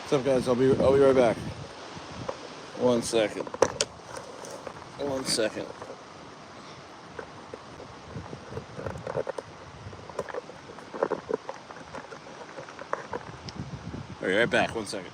What's up, guys? I'll be right back. 1 second. 1 second. I'll be right back. 1 second.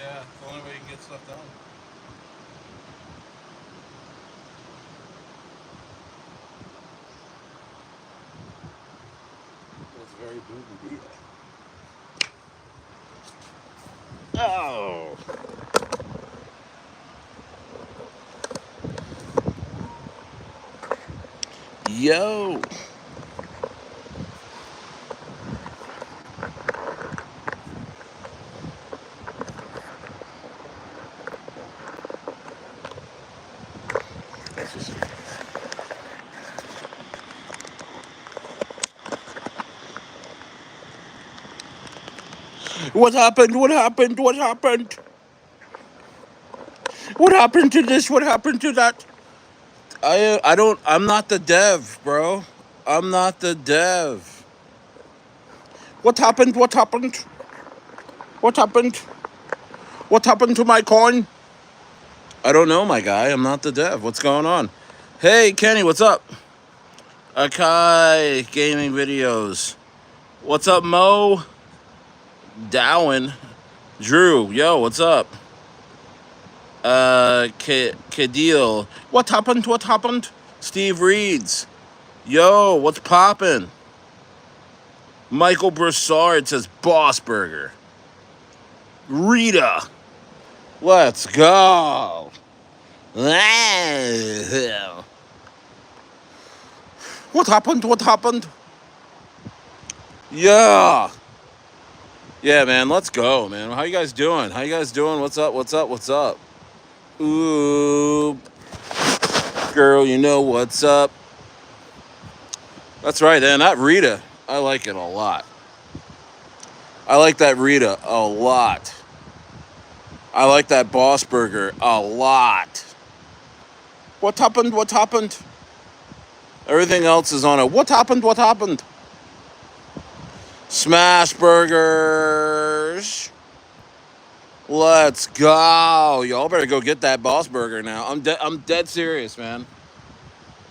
Yeah, it's the only way you can get stuff done. It's very booty. Oh! Yo! What happened? What happened? What happened? What happened to this? What happened to that? I'm not the dev, bro. I'm not the dev. What happened? What happened? What happened? What happened to my coin? I don't know, my guy. I'm not the dev. What's going on? Hey, Kenny, what's up? Akai Gaming Videos. What's up, Mo? Dowen. Drew, yo, what's up? Kadil. What happened? What happened? Steve Reeds. Yo, what's poppin'? Michael Broussard says BossBurger. Rita. Let's go. What happened? What happened? Yeah. Yeah, man, let's go, man. How you guys doing? How you guys doing? What's up? What's up? What's up? Ooh, girl, you know what's up. That's right, man. That Rita, I like it a lot. I like that Rita a lot. I like that BossBurger a lot. What happened? What happened? Everything else is on a what happened? What happened? Smash burgers. Let's go. Y'all better go get that BossBurger now. I'm dead serious, man.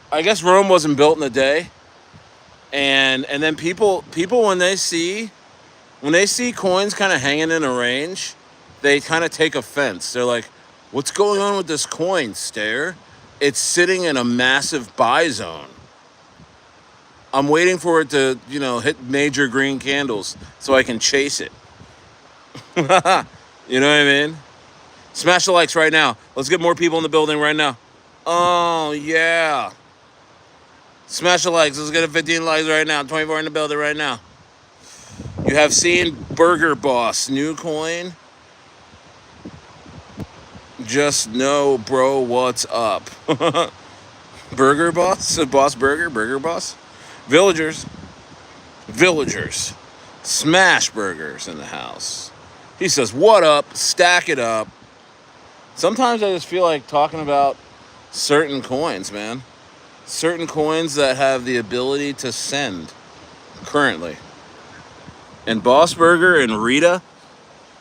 I guess Rome wasn't built in a day. And then people when they see coins kind of hanging in a range, they kind of take offense. They're like, "What's going on with this coin, Stare? It's sitting in a massive buy zone. I'm waiting for it to, hit major green candles so I can chase it." You know what I mean? Smash the likes right now. Let's get more people in the building right now. Oh, yeah. Smash the likes. Let's get a 15 likes right now. 24 in the building right now. You have seen Burger Boss, new coin. Just know, bro, what's up. Burger Boss? BossBurger? Burger Boss? Villagers. Smash Burgers in the house. He says, what up? Stack it up. Sometimes I just feel like talking about certain coins, man. Certain coins that have the ability to send currently. And BossBurger and Rita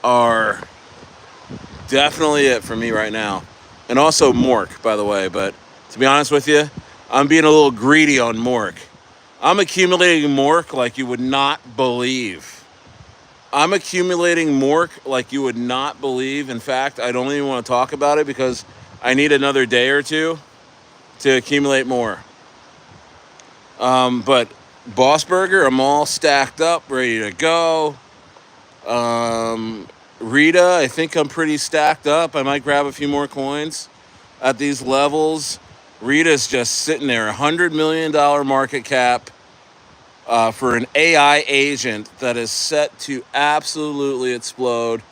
are definitely it for me right now. And also Mork, by the way. But to be honest with you, I'm being a little greedy on Mork. I'm accumulating Mork like you would not believe. I'm accumulating Mork like you would not believe. In fact, I don't even want to talk about it because I need another day or two to accumulate more. But BossBurger, I'm all stacked up, ready to go. Rita, I think I'm pretty stacked up. I might grab a few more coins at these levels. Rita's just sitting there, $100 million market cap for an AI agent that is set to absolutely explode.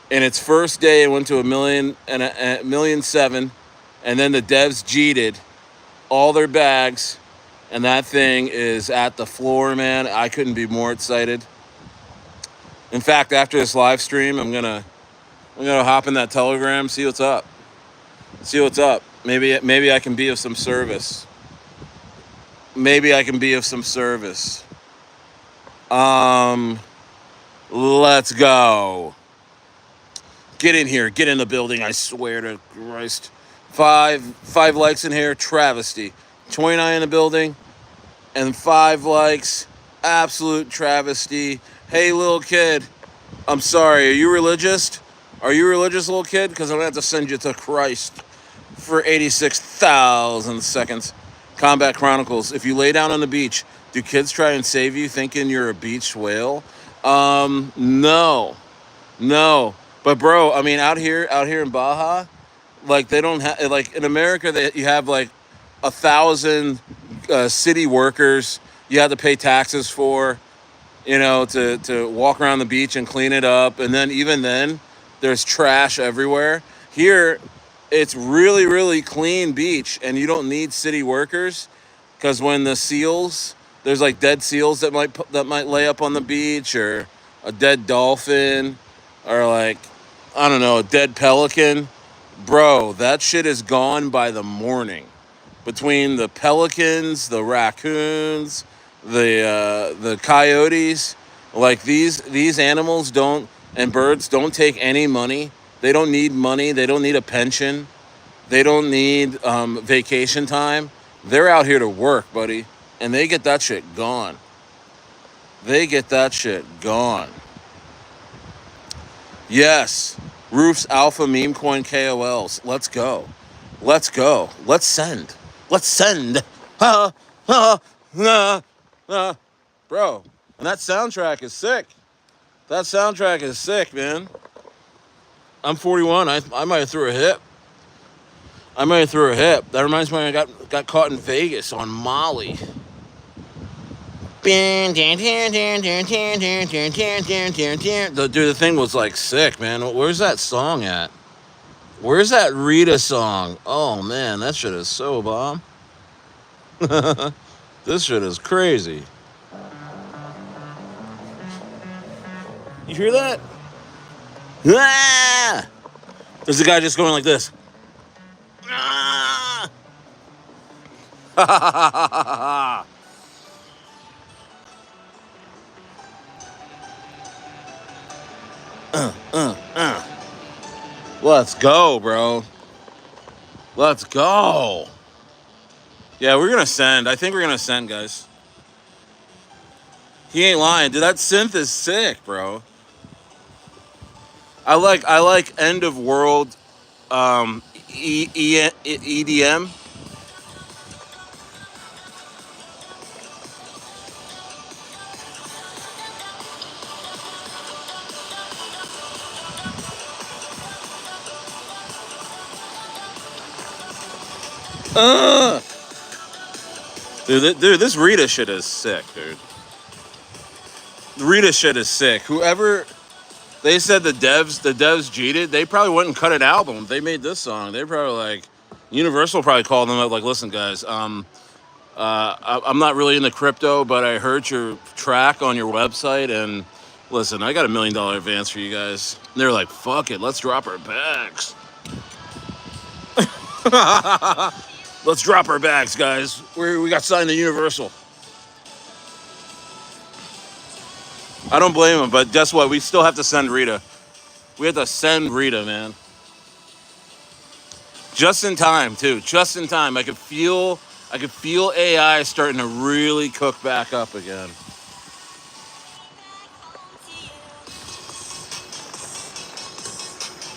In its first day, it went to a million seven, and then the devs cheated all their bags, and that thing is at the floor, man. I couldn't be more excited. In fact, after this live stream, I'm gonna hop in that Telegram, see what's up. Maybe I can be of some service. Let's go. Get in here. Get in the building. I swear to Christ. Five likes in here. Travesty. 29 in the building. And 5 likes. Absolute travesty. Hey, little kid. I'm sorry. Are you religious? Little kid? Because I'm going to have to send you to Christ for 86,000 seconds. Combat Chronicles. If you lay down on the beach, do kids try and save you thinking you're a beach whale? No. But bro, I mean, out here in Baja, like they don't have, like in America, you have like 1,000 city workers you have to pay taxes for, to walk around the beach and clean it up. And then even then, there's trash everywhere. Here, it's really, really clean beach, and you don't need city workers because when the seals, there's like dead seals that might lay up on the beach, or a dead dolphin, or like, I don't know, a dead pelican. Bro, that shit is gone by the morning. Between the pelicans, the raccoons, the coyotes, like these animals and birds don't take any money. They don't need money. They don't need a pension. They don't need vacation time. They're out here to work, buddy, and they get that shit gone. Yes, Roof's Alpha Meme Coin KOLs. Let's go. Let's send. Ha, ha, ha, ha. Bro, and that soundtrack is sick. Man. I'm 41. I might have threw a hip. That reminds me when I got caught in Vegas on Molly. Dude, the thing was like sick, man. Where's that song at? Where's that Rita song? Oh man, that shit is so bomb. This shit is crazy. You hear that? Ah! There's a guy just going like this. Ah! Let's go, bro. Let's go. Yeah, we're gonna send. I think we're gonna send, guys. He ain't lying, dude. That synth is sick, bro. I like end of world EDM. Dude, this Rita shit is sick, dude. Rita shit is sick. Whoever they said the devs cheated, they probably wouldn't cut an album. They made this song. They probably like Universal probably called them up like, listen, guys, I'm not really into crypto, but I heard your track on your website, and listen, I got $1 million advance for you guys. And they're like, fuck it, let's drop our bags. Let's drop our bags, guys. We got signed to Universal. I don't blame him, but guess what? We still have to send Rita. We have to send Rita, man. Just in time, too. Just in time. I could feel AI starting to really cook back up again.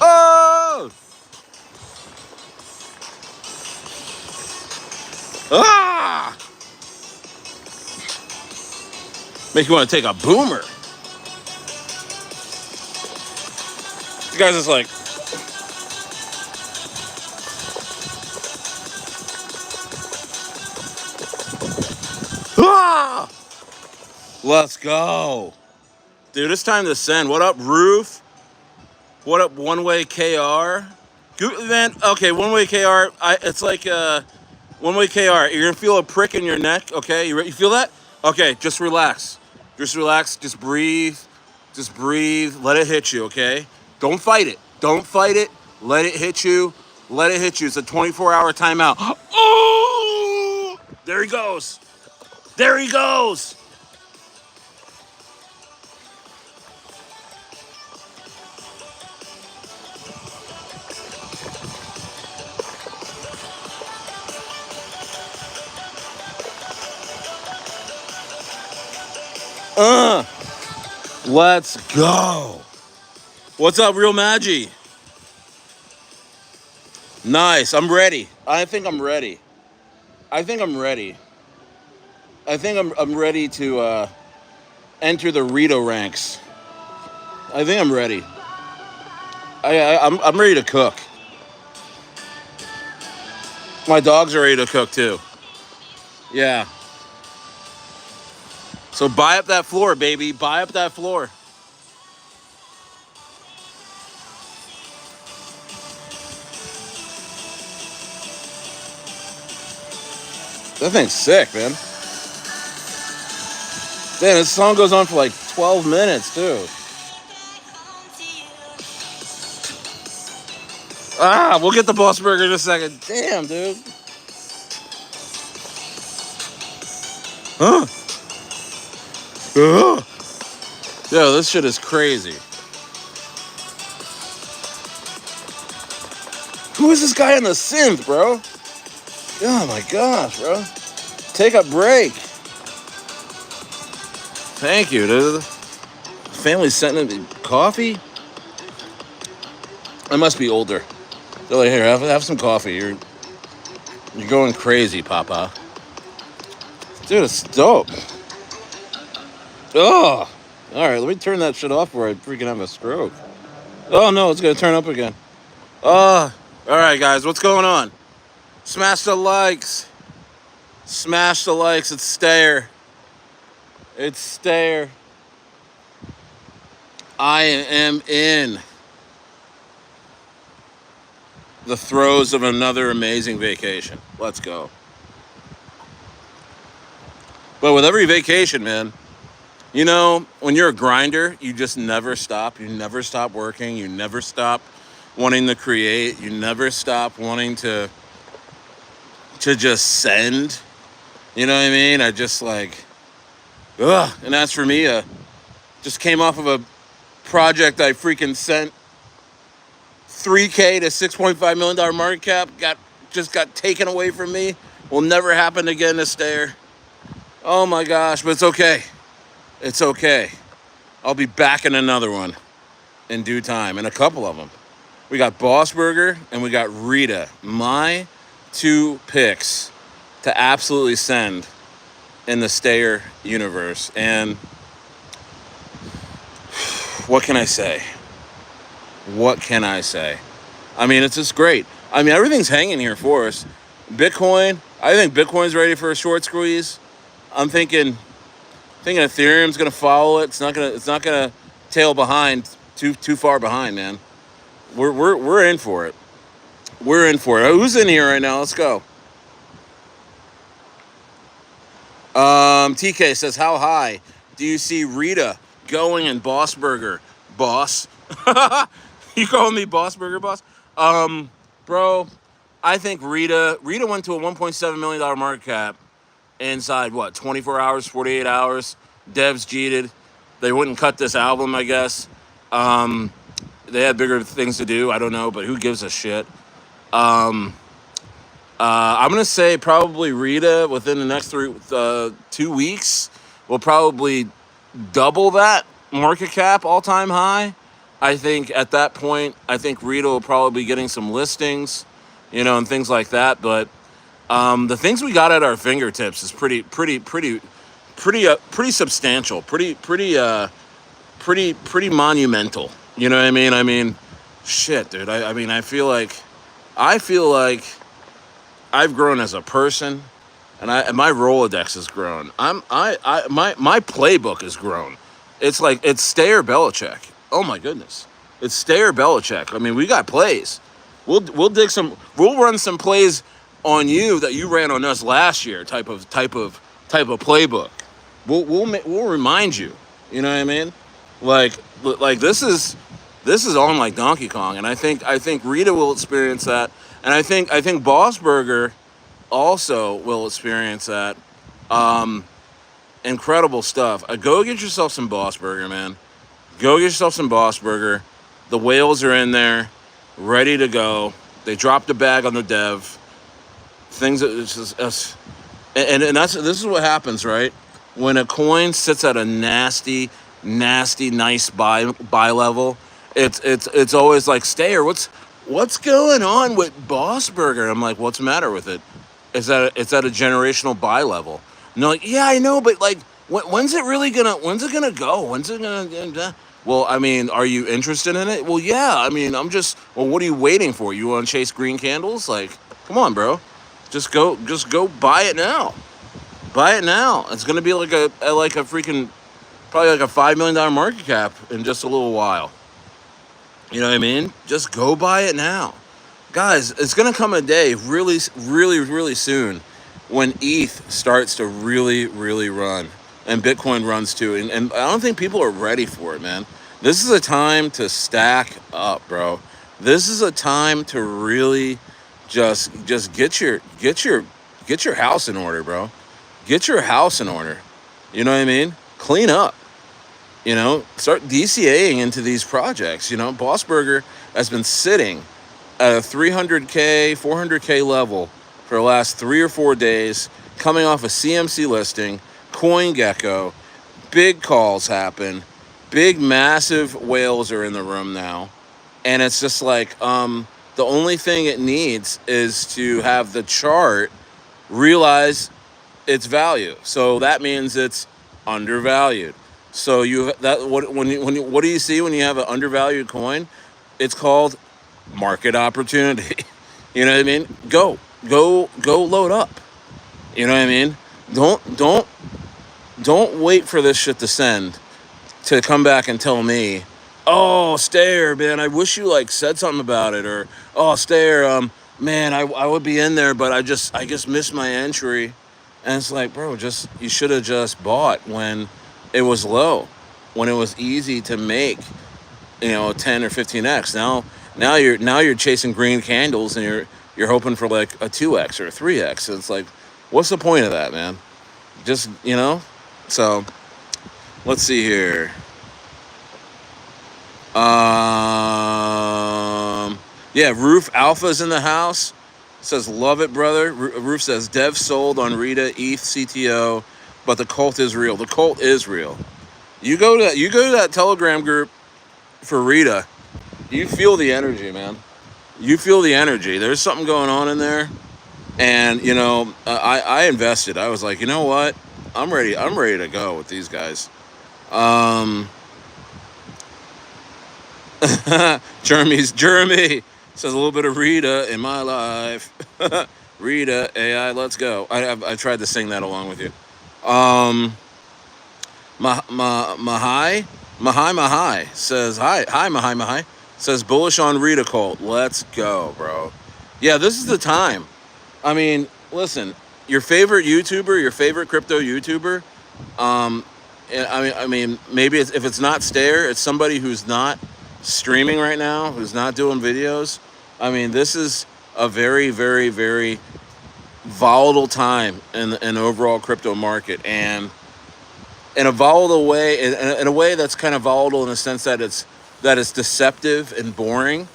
Oh! Ah! Make you want to take a boomer. You guys just like, ah! Let's go. Dude, it's time to send. What up, Roof? What up, One Way KR? Man, okay, One Way KR. It's like One Way KR. You're gonna feel a prick in your neck. Okay, you feel that? Okay, just relax. Just relax. Just breathe. Just breathe. Let it hit you. Okay. Don't fight it. Don't fight it. Let it hit you. Let it hit you. It's a 24-hour timeout. Oh! There he goes. There he goes. Let's go. What's up, Real Magi? Nice. I'm ready. I think I'm ready. I think I'm ready. I think I'm ready to enter the Rito ranks. I think I'm ready. I'm ready to cook. My dogs are ready to cook too. Yeah. So buy up that floor, baby. Buy up that floor. That thing's sick, man. Man, this song goes on for like 12 minutes, too. Ah, we'll get the BossBurger in a second. Damn, dude. Huh? Yo, this shit is crazy. Who is this guy on the synth, bro? Oh my gosh, bro. Take a break. Thank you, dude. Family sent me coffee? I must be older. They're like, here, have some coffee. You're going crazy, Papa. Dude, it's dope. Oh, all right. Let me turn that shit off before I freaking have a stroke. Oh no, it's gonna turn up again. Oh, all right, guys. What's going on? Smash the likes. Smash the likes. It's Stayer. It's Stair. I am in the throes of another amazing vacation. Let's go. But with every vacation, man, you know, when you're a grinder, you just never stop. You never stop working. You never stop wanting to create. You never stop wanting to just send. You know what I mean? I just like, ugh. And that's for me. Just came off of a project I freaking sent 3K to $6.5 million market cap. Got taken away from me. Will never happen again to Stair. Oh my gosh, but it's okay. It's okay. I'll be back in another one in due time, and a couple of them. We got BossBurger and we got RITA. My two picks to absolutely send in the Stair universe. And what can I say? What can I say? I mean, it's just great. I mean, everything's hanging here for us. Bitcoin, I think Bitcoin's ready for a short squeeze. I'm thinking Ethereum's gonna follow it. It's not gonna tail behind too far behind, man. We're in for it. We're in for it. Who's in here right now? Let's go. TK says, how high do you see RITA going in BossBurger? Boss. You calling me BossBurger, boss? Bro, I think RITA went to a $1.7 million market cap inside, 24 hours, 48 hours. Devs cheated. They wouldn't cut this album, I guess. They had bigger things to do. I don't know, but who gives a shit? I'm going to say probably RITA within the next 2 weeks will probably double that market cap all-time high. I think at that point, RITA will probably be getting some listings, and things like that. But the things we got at our fingertips is pretty substantial, pretty monumental. You know what I mean? I mean, shit, dude. I feel like I've grown as a person, and my Rolodex has grown. My playbook has grown. It's Stair Belichick. Oh my goodness, it's Stair Belichick. I mean, we got plays. We'll run some plays on you that you ran on us last year. Type of playbook. We'll remind you. You know what I mean? Like this is on like Donkey Kong, and I think RITA will experience that, and I think BossBurger also will experience that. Incredible stuff. Go get yourself some BossBurger, man. Go get yourself some BossBurger. The whales are in there, ready to go. They dropped the bag on the dev. Things that this is what happens, right? When a coin sits at a nasty, nice buy level, it's always like, Stair, what's going on with BossBurger? I'm like, what's the matter with it? It's at a generational buy level. And they're like, yeah, I know, but like, when's it gonna go? When's it gonna? Well, I mean, are you interested in it? Well, yeah. I mean, well, what are you waiting for? You want to chase green candles? Like, come on, bro. Just go buy it now. Buy it now. It's gonna be like a freaking, probably like a $5 million market cap in just a little while. You know what I mean? Just go buy it now. Guys, it's gonna come a day really, really, really soon when ETH starts to really, really run, and Bitcoin runs too. And I don't think people are ready for it, man. This is a time to stack up, bro. This is a time to really just get your house in order, bro. Get your house in order. You know what I mean? Clean up. Start DCAing into these projects. BossBurger has been sitting at a 300K, 400K level for the last 3 or 4 days, coming off a CMC listing, CoinGecko. Big calls happen. Big, massive whales are in the room now. And it's just like, the only thing it needs is to have the chart realize its value. So that means it's undervalued. So what do you see when you have an undervalued coin? It's called market opportunity. You know what I mean? Go load up. You know what I mean? Don't Don't wait for this shit to send to come back and tell me, oh, Stair, man, I wish you like said something about it, or oh, Stair, man, I would be in there, but I just missed my entry, and it's like, bro, just you should have just bought when it was low, when it was easy to make, 10 or 15x. Now you're chasing green candles and you're hoping for like a 2x or a 3x. It's like, what's the point of that, man? Just so let's see here. Yeah, Roof Alpha's in the house. Says, love it, brother. Roof says, Dev sold on RITA, ETH, CTO, but the cult is real. The cult is real. You go to that Telegram group for RITA. You feel the energy, man. You feel the energy. There's something going on in there. And, I invested. I was like, you know what? I'm ready to go with these guys. Jeremy says, a little bit of RITA in my life. RITA AI, let's go. I tried to sing that along with you. Mahai says, hi Mahai says, bullish on RITA cult. Let's go, bro. Yeah, this is the time. I mean, listen, your favorite YouTuber, your favorite crypto YouTuber, I mean, maybe if it's not Stair, it's somebody who's not streaming right now, who's not doing videos. I mean, this is a very, very, very volatile time in overall crypto market, and in a volatile way, in a way that's kind of volatile in the sense that it's deceptive and boring,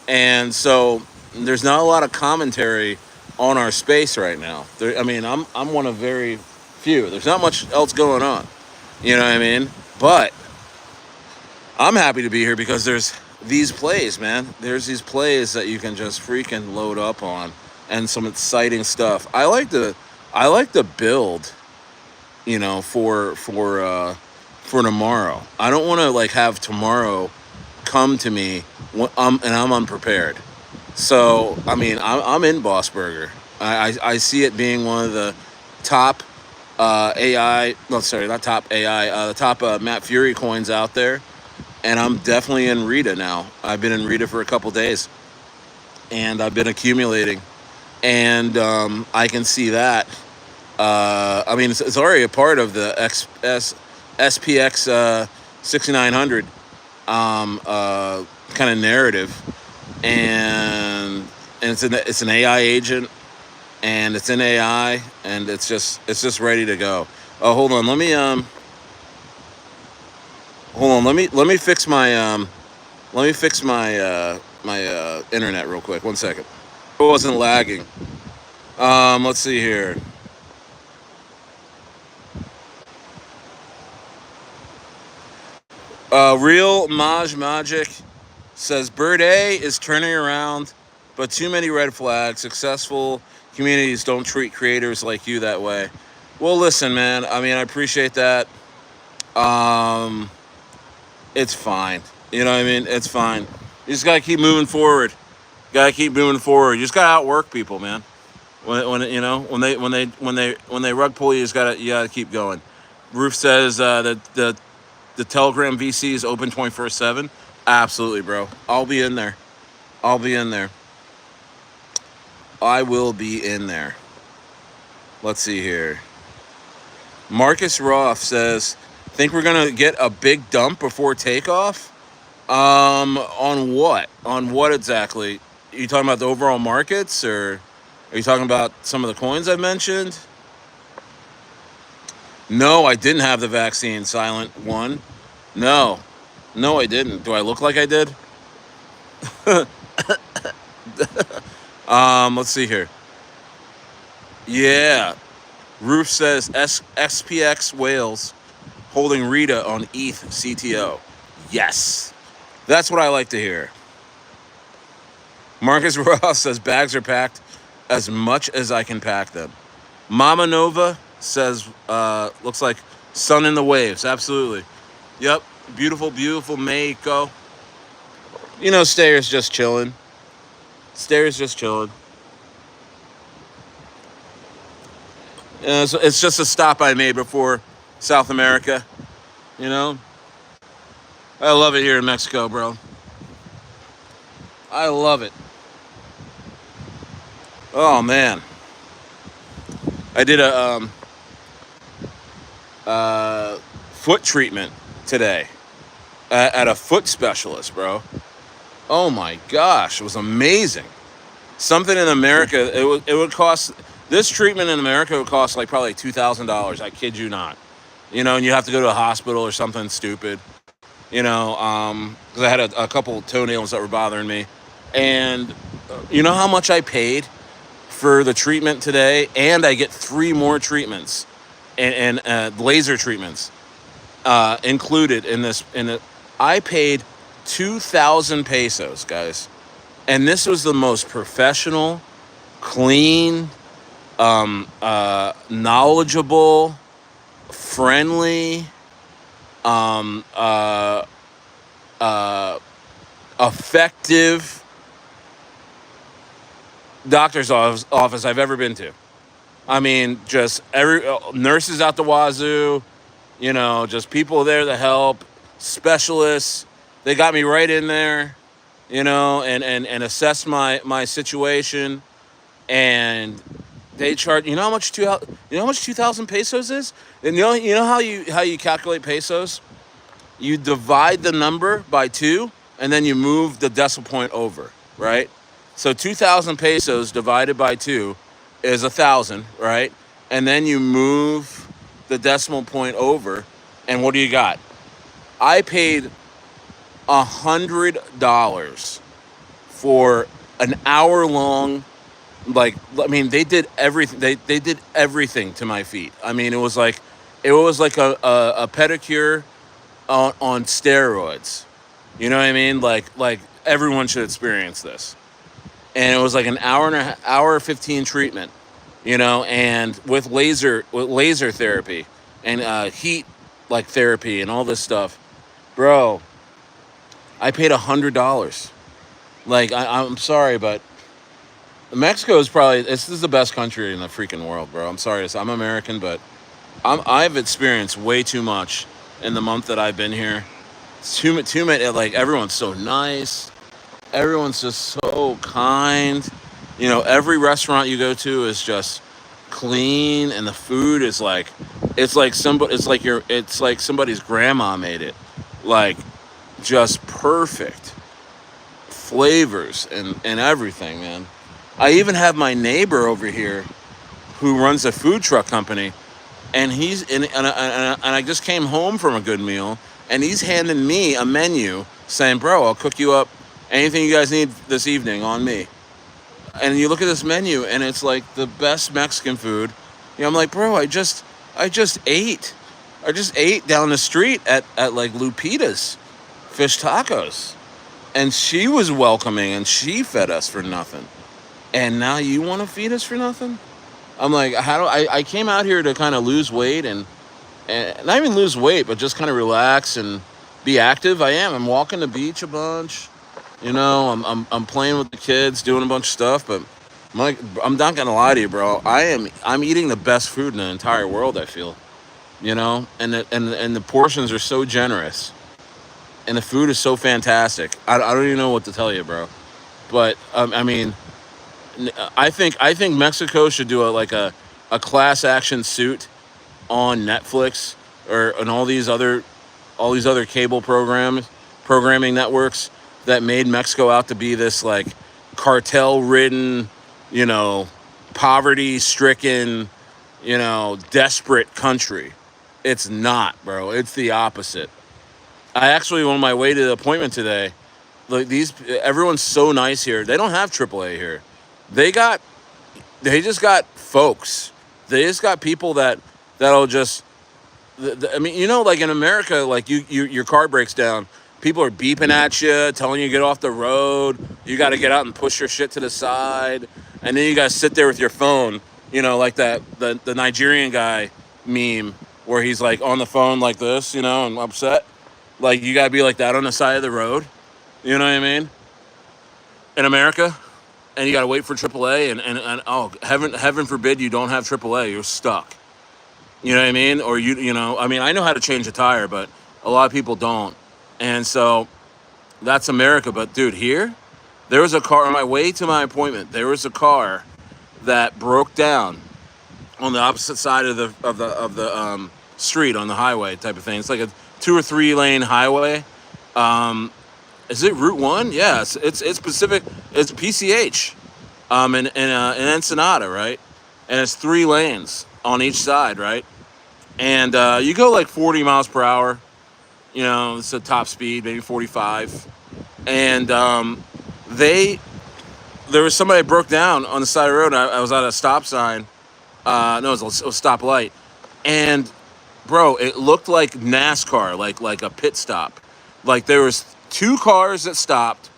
and so there's not a lot of commentary on our space right now. I'm one of very few. There's not much else going on. You know what I mean? But I'm happy to be here because there's these plays, man. There's these plays that you can just freaking load up on, and some exciting stuff. I like to build, for tomorrow. I don't want to like have tomorrow come to me and I'm unprepared. So I mean, I'm in BossBurger. I see it being one of the top AI. No, sorry, not top AI. The top Matt Fury coins out there. And I'm definitely in RITA now. I've been in RITA for a couple days, and I've been accumulating, and I can see that. I mean, it's already a part of the SPX 6900 kind of narrative, and it's an AI agent, and it's in AI, and it's just ready to go. Oh, hold on, let me fix my my internet real quick. 1 second. It wasn't lagging. Let's see here. Real Maj Magic says Bird A is turning around, but too many red flags. Successful communities don't treat creators like you that way. Well, listen, man. I mean, I appreciate that. It's fine. You know what I mean? It's fine. You just gotta keep moving forward. You just gotta outwork people, man. When they rug pull you, you gotta keep going. Roof says that the Telegram VC is open 24/7. Absolutely, bro. I'll be in there. I will be in there. Let's see here. Marcus Roth says, think we're gonna get a big dump before takeoff? On what? On what exactly? Are you talking about the overall markets, or are you talking about some of the coins I mentioned? No, I didn't have the vaccine, Silent One. No, I didn't. Do I look like I did? Let's see here. Yeah. Roof says SPX Wales holding RITA on ETH CTO. Yes. That's what I like to hear. Marcus Ross says bags are packed as much as I can pack them. Mama Nova says looks like sun in the waves. Absolutely. Yep. Beautiful, beautiful Mexico. Stayer's just chilling. So it's just a stop I made before South America. You know, I love it here in Mexico, bro. I love it. Oh man, I did a foot treatment today at a foot specialist, bro. Oh my gosh, it was amazing. Something in America, it would cost, this treatment in America would cost like probably $2,000. I kid you not. You know, and you have to go to a hospital or something stupid. You know, because I had a couple toenails that were bothering me, and you know how much I paid for the treatment today, and I get 3 more treatments and laser treatments included in this. In it, I paid 2,000 pesos, guys, and this was the most professional, clean, knowledgeable, friendly, um, uh, effective doctor's office I've ever been to. I mean, just every nurses out the wazoo, you know, just people there to help, specialists. They got me right in there, you know, and assessed my situation, and they charge. You know how much you know how much 2,000 pesos is? And you know how you calculate pesos? You divide the number by 2, and then you move the decimal point over, right? So 2,000 pesos divided by 2 is 1,000, right? And then you move the decimal point over, and what do you got? I paid $100 for an hour long. Like, I mean, they did everything. They did everything to my feet. I mean, it was like a pedicure on steroids. You know what I mean? Like everyone should experience this. And it was like an hour 15 treatment, you know, and with laser therapy and heat like therapy and all this stuff, bro. I paid $100. Like I'm sorry, but Mexico is probably this is the best country in the freaking world, bro. I'm sorry, I'm American, but I've experienced way too much in the month that I've been here. It's too many. Like everyone's so nice. Everyone's just so kind. You know, every restaurant you go to is just clean, and the food is like, it's like somebody's grandma made it, like just perfect flavors and everything, man. I even have my neighbor over here who runs a food truck company, and I just came home from a good meal, and he's handing me a menu saying, "Bro, I'll cook you up anything you guys need this evening on me." And you look at this menu, and it's like the best Mexican food. You know, I'm like, "Bro, I just ate down the street at like Lupita's fish tacos, and she was welcoming, and she fed us for nothing. And now you want to feed us for nothing?" I'm like, how do I came out here to kind of lose weight and not even lose weight, but just kind of relax and be active. I'm walking the beach a bunch. You know, I'm playing with the kids, doing a bunch of stuff. But I'm not gonna lie to you, bro. I'm eating the best food in the entire world. I feel, you know, and the portions are so generous, and the food is so fantastic. I don't even know what to tell you, bro. But I mean, I think Mexico should do a class action suit on Netflix or on all these other cable programming networks that made Mexico out to be this like cartel ridden, you know, poverty stricken, you know, desperate country. It's not, bro. It's the opposite. I actually, on my way to the appointment today, like everyone's so nice here. They don't have AAA here. They got they just got folks. They just got people that'll just. I mean, you know, like in America, like your car breaks down, people are beeping at you, telling you to get off the road. You got to get out and push your shit to the side, and then you got to sit there with your phone. You know, like the Nigerian guy meme where he's like on the phone like this, you know, and upset. Like you got to be like that on the side of the road. You know what I mean? In America, and you got to wait for AAA, and oh, heaven forbid you don't have AAA, you're stuck. You know what I mean? Or you know, I mean, I know how to change a tire, but a lot of people don't. And so that's America. But dude, here there was a car on my way to my appointment. There was a car that broke down on the opposite side of the street on the highway type of thing. It's like a 2 or 3 lane highway. Um, is it Route One? Yeah, it's Pacific. It's PCH. In Ensenada, right? And it's 3 lanes on each side, right? And you go like 40 miles per hour. You know, it's a top speed, maybe 45. And they there was somebody that broke down on the side of the road. I was at a stop sign. No, it was a stoplight. And bro, it looked like NASCAR, like a pit stop. Like there was 2 cars that stopped.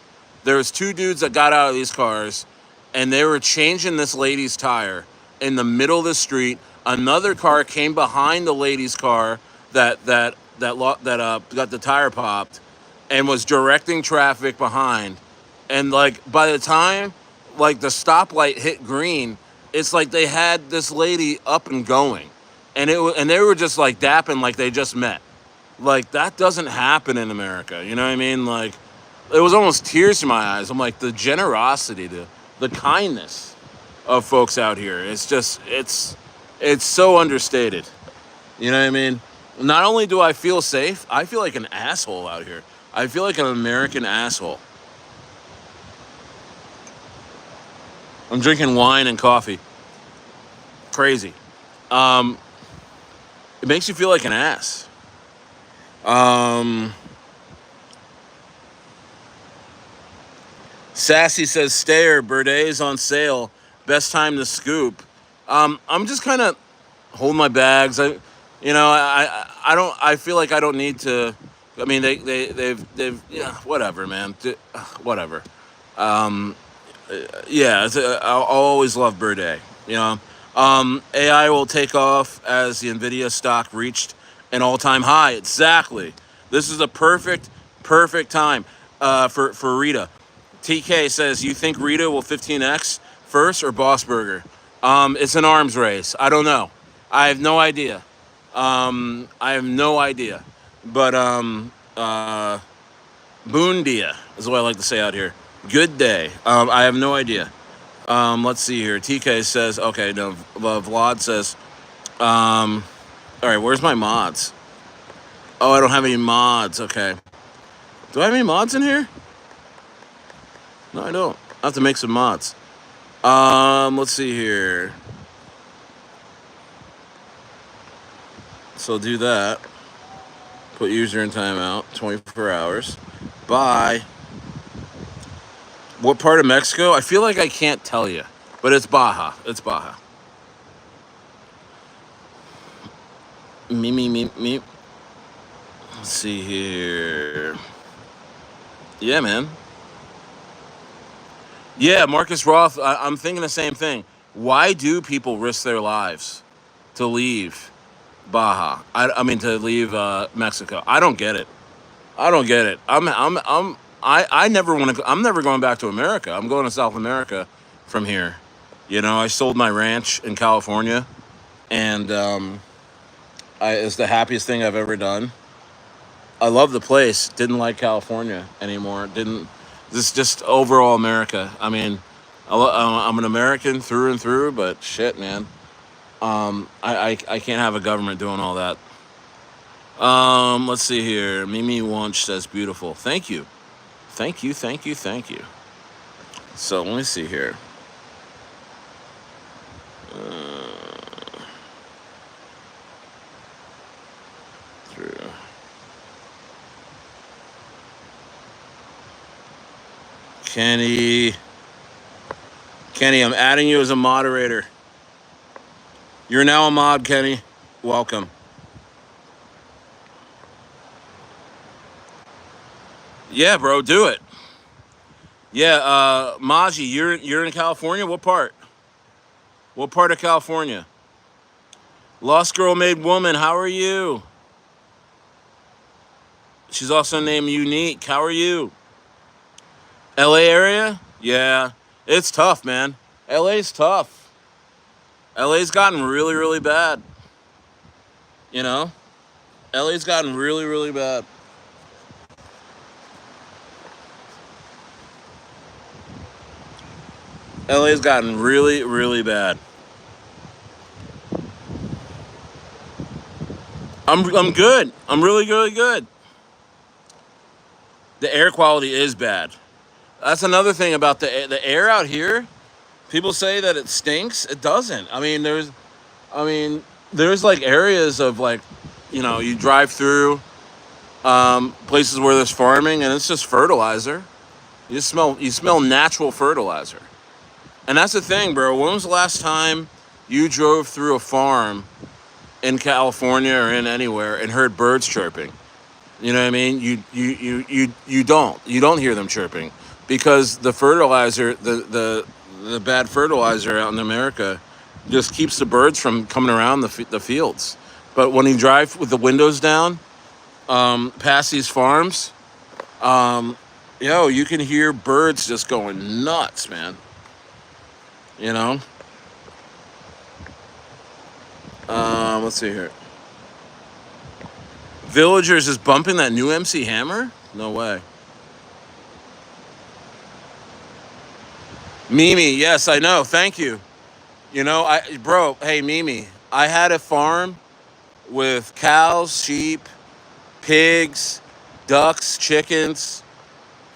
There was 2 dudes that got out of these cars, and they were changing this lady's tire in the middle of the street. Another car came behind the lady's car that got the tire popped, and was directing traffic behind. And like by the time like the stoplight hit green, it's like they had this lady up and going, and they were just like dapping like they just met. Like that doesn't happen in America. You know what I mean? Like it was almost tears in my eyes. I'm like the generosity, the kindness of folks out here. It's just it's so understated. You know what I mean? Not only do I feel safe, I feel like an asshole out here. I feel like an American asshole. I'm drinking wine and coffee. Crazy. Um, it makes you feel like an ass. Um, Sassy says, "Stayer, Burdet's on sale. Best time to scoop." I'm just kind of holding my bags. I don't. I feel like I don't need to. I mean, they've yeah, whatever, man. Whatever. Um, yeah, I'll always love Burde. You know, AI will take off as the Nvidia stock reached an all-time high. Exactly. This is a perfect time for Rita. TK says, "You think Rita will 15x first or BossBurger?" It's an arms race. I don't know. I have no idea. I have no idea. But Boondia is what I like to say out here. Good day. I have no idea. Let's see here. TK says, okay, no, Vlad says, all right, where's my mods? Oh, I don't have any mods. Okay. Do I have any mods in here? No, I don't. I have to make some mods. Let's see here. So do that. Put user in timeout, 24 hours. Bye. What part of Mexico? I feel like I can't tell you, but it's Baja. It's Baja. Me. Let's see here. Yeah, man. Yeah, Marcus Roth. I'm thinking the same thing. Why do people risk their lives to leave Baja? I mean, to leave Mexico. I don't get it. I don't get it. I never want to. I'm never going back to America. I'm going to South America from here. You know, I sold my ranch in California, and it's the happiest thing I've ever done. I love the place. Didn't like California anymore. Didn't. This just overall America. I mean, I'm an American through and through, but shit, man. I can't have a government doing all that. Let's see here. Mimi Wunsch says beautiful. Thank you. Thank you. So let me see here. Through. Kenny, I'm adding you as a moderator. You're now a mod, Kenny. Welcome. Yeah, bro, do it. Yeah, Maji, you're in California. What part? What part of California? Lost Girl Made Woman. How are you? She's also named Unique. How are you? LA area? Yeah, it's tough, man. LA's tough. LA's gotten really, really bad. You know, LA's gotten really, really bad. LA's gotten really, really bad. I'm good. I'm really, really good. The air quality is bad. That's another thing about the air out here. People say that it stinks. It doesn't. I mean, there's like areas of like, you know, you drive through places where there's farming and it's just fertilizer. You smell natural fertilizer. And that's the thing, bro. When was the last time you drove through a farm in California or in anywhere and heard birds chirping? You know what I mean? You don't hear them chirping because the fertilizer, the bad fertilizer out in America, just keeps the birds from coming around the fields. But when you drive with the windows down, past these farms, you can hear birds just going nuts, man. You know. Let's see here. Villagers is bumping that new MC Hammer? No way. Mimi, yes, I know. Thank you. Hey Mimi, I had a farm with cows, sheep, pigs, ducks, chickens.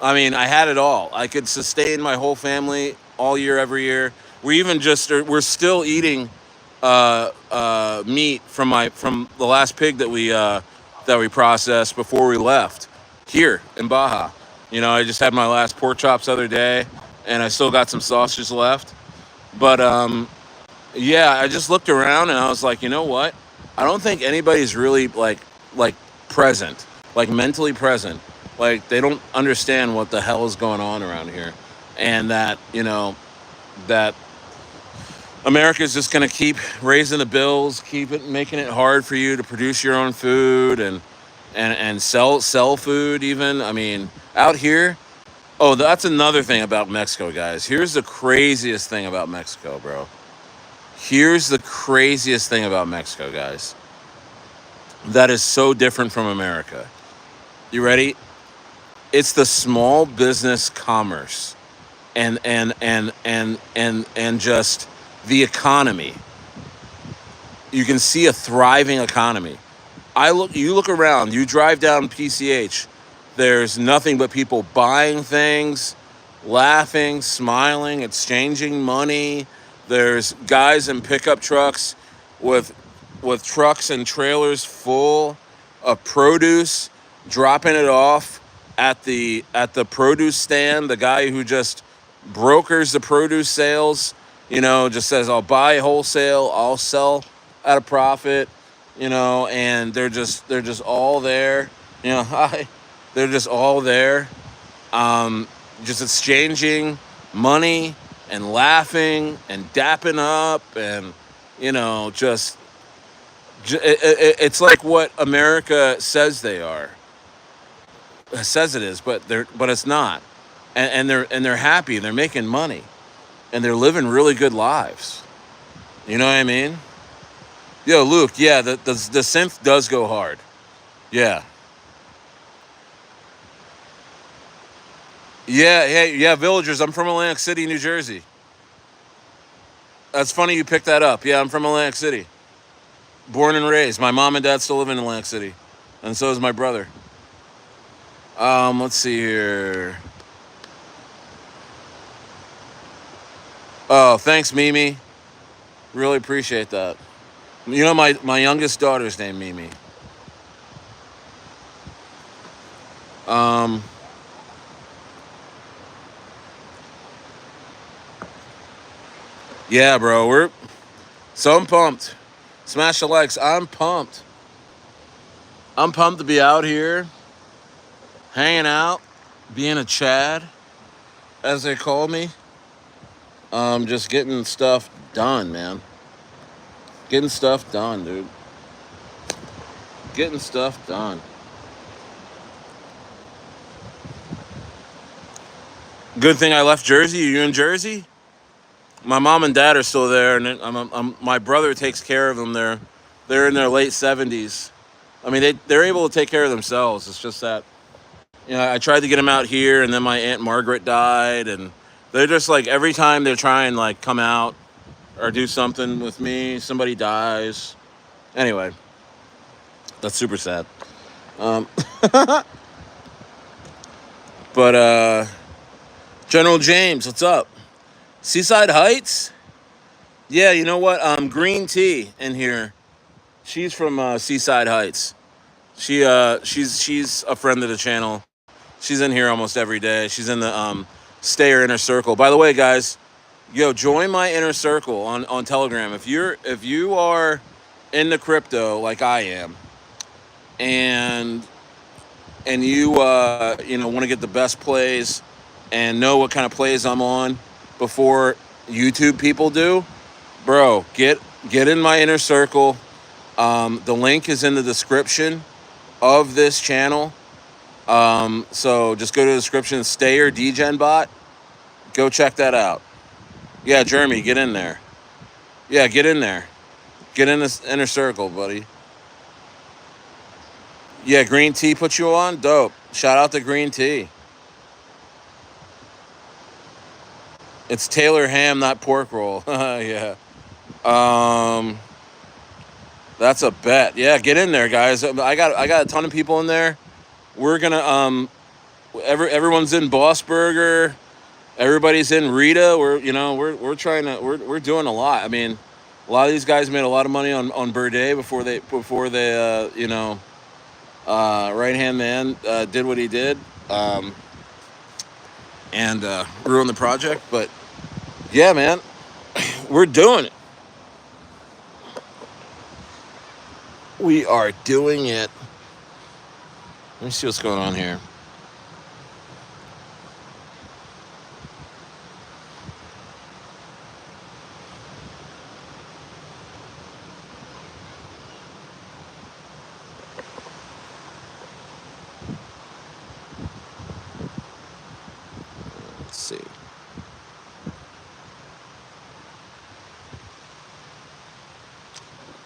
I mean, I had it all. I could sustain my whole family all year, every year. We're still eating meat from the last pig that we processed before we left here in Baja. You know, I just had my last pork chops the other day, and I still got some sausages left. But yeah, I just looked around and I was like, you know what? I don't think anybody's really like present, like mentally present. Like they don't understand what the hell is going on around here, and that that America's just going to keep raising the bills, keep it making it hard for you to produce your own food and sell food even. I mean, out here, oh, that's another thing about Mexico, guys. Here's the craziest thing about Mexico, bro. Here's the craziest thing about Mexico, guys. That is so different from America. You ready? It's the small business commerce and just the economy. You can see a thriving economy. You look around, you drive down PCH, there's nothing but people buying things, laughing, smiling, exchanging money. There's guys in pickup trucks with trucks and trailers full of produce, dropping it off at the produce stand. The guy who just brokers the produce sales, just says, I'll buy wholesale, I'll sell at a profit, and they're just all there, hi. They're just all there, just exchanging money and laughing and dapping up and, it's like what America says they are, says it is, but it's not, and they're happy, and they're making money, and they're living really good lives. You know what I mean? Yo, Luke, yeah, the synth does go hard. Yeah. Yeah, hey, yeah, villagers. I'm from Atlantic City, New Jersey. That's funny you picked that up. Yeah, I'm from Atlantic City. Born and raised. My mom and dad still live in Atlantic City. And so is my brother. Let's see here. Oh, thanks, Mimi. Really appreciate that. My youngest daughter's named Mimi. Um, yeah, bro. I'm pumped. Smash the likes. I'm pumped. I'm pumped to be out here, hanging out, being a Chad, as they call me. Just getting stuff done, man. Getting stuff done, dude. Getting stuff done. Good thing I left Jersey. Are you in Jersey? My mom and dad are still there, and my brother takes care of them there They're in their late 70s. I mean, they're able to take care of themselves. It's just that, I tried to get them out here, and then my Aunt Margaret died, and they're just like, every time they're trying like come out or do something with me, somebody dies. Anyway, that's super sad. Um, but General James, what's up? Seaside Heights? Yeah, you know what? Green Tea in here. She's from Seaside Heights. She's a friend of the channel. She's in here almost every day. She's in the Stayer inner circle. By the way, guys, join my inner circle on Telegram. If you are into crypto like I am, and you want to get the best plays and know what kind of plays I'm on before YouTube people do, bro, get in my inner circle. The link is in the description of this channel. So just go to the description, Stayer Degen Bot. Go check that out. Yeah, Jeremy, get in there. Yeah, get in there. Get in this inner circle, buddy. Yeah, Green Tea put you on? Dope. Shout out to Green Tea. It's Taylor ham, not pork roll. Yeah. That's a bet. Yeah, get in there, guys. I got a ton of people in there. We're gonna everyone's in BossBurger. Everybody's in RITA. We're trying to we're doing a lot. I mean, a lot of these guys made a lot of money on Birthday before they right hand man did what he did, and ruined the project. But yeah, man, we're doing it. We are doing it. Let me see what's going on here. Let's see.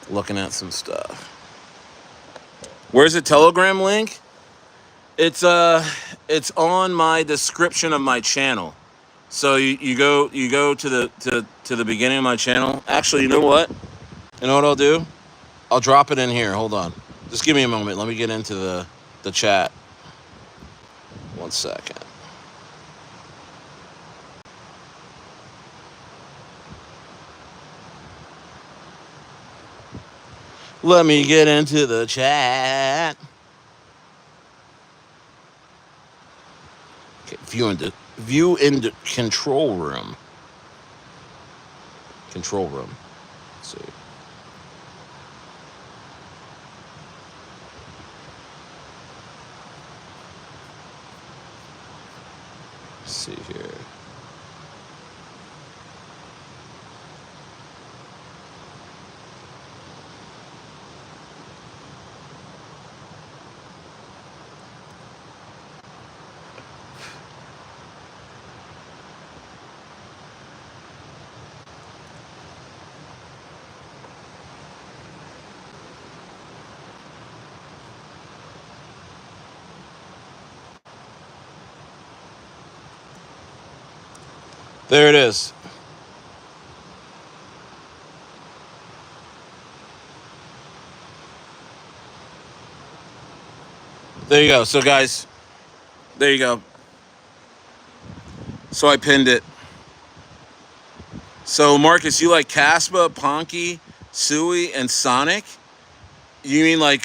Looking at some stuff. Where's the Telegram link? It's on my description of my channel. So you go to the beginning of my channel. Actually, you know what? You know what I'll do? I'll drop it in here. Hold on. Just give me a moment. Let me get into the chat. 1 second. Let me get into the chat. Okay, view in the control room. Control room. Let's see. Let's see here. There it is. There you go. So, guys, there you go. So I pinned it. So, Marcus, you like Caspa, Ponky, Sui, and Sonic? You mean like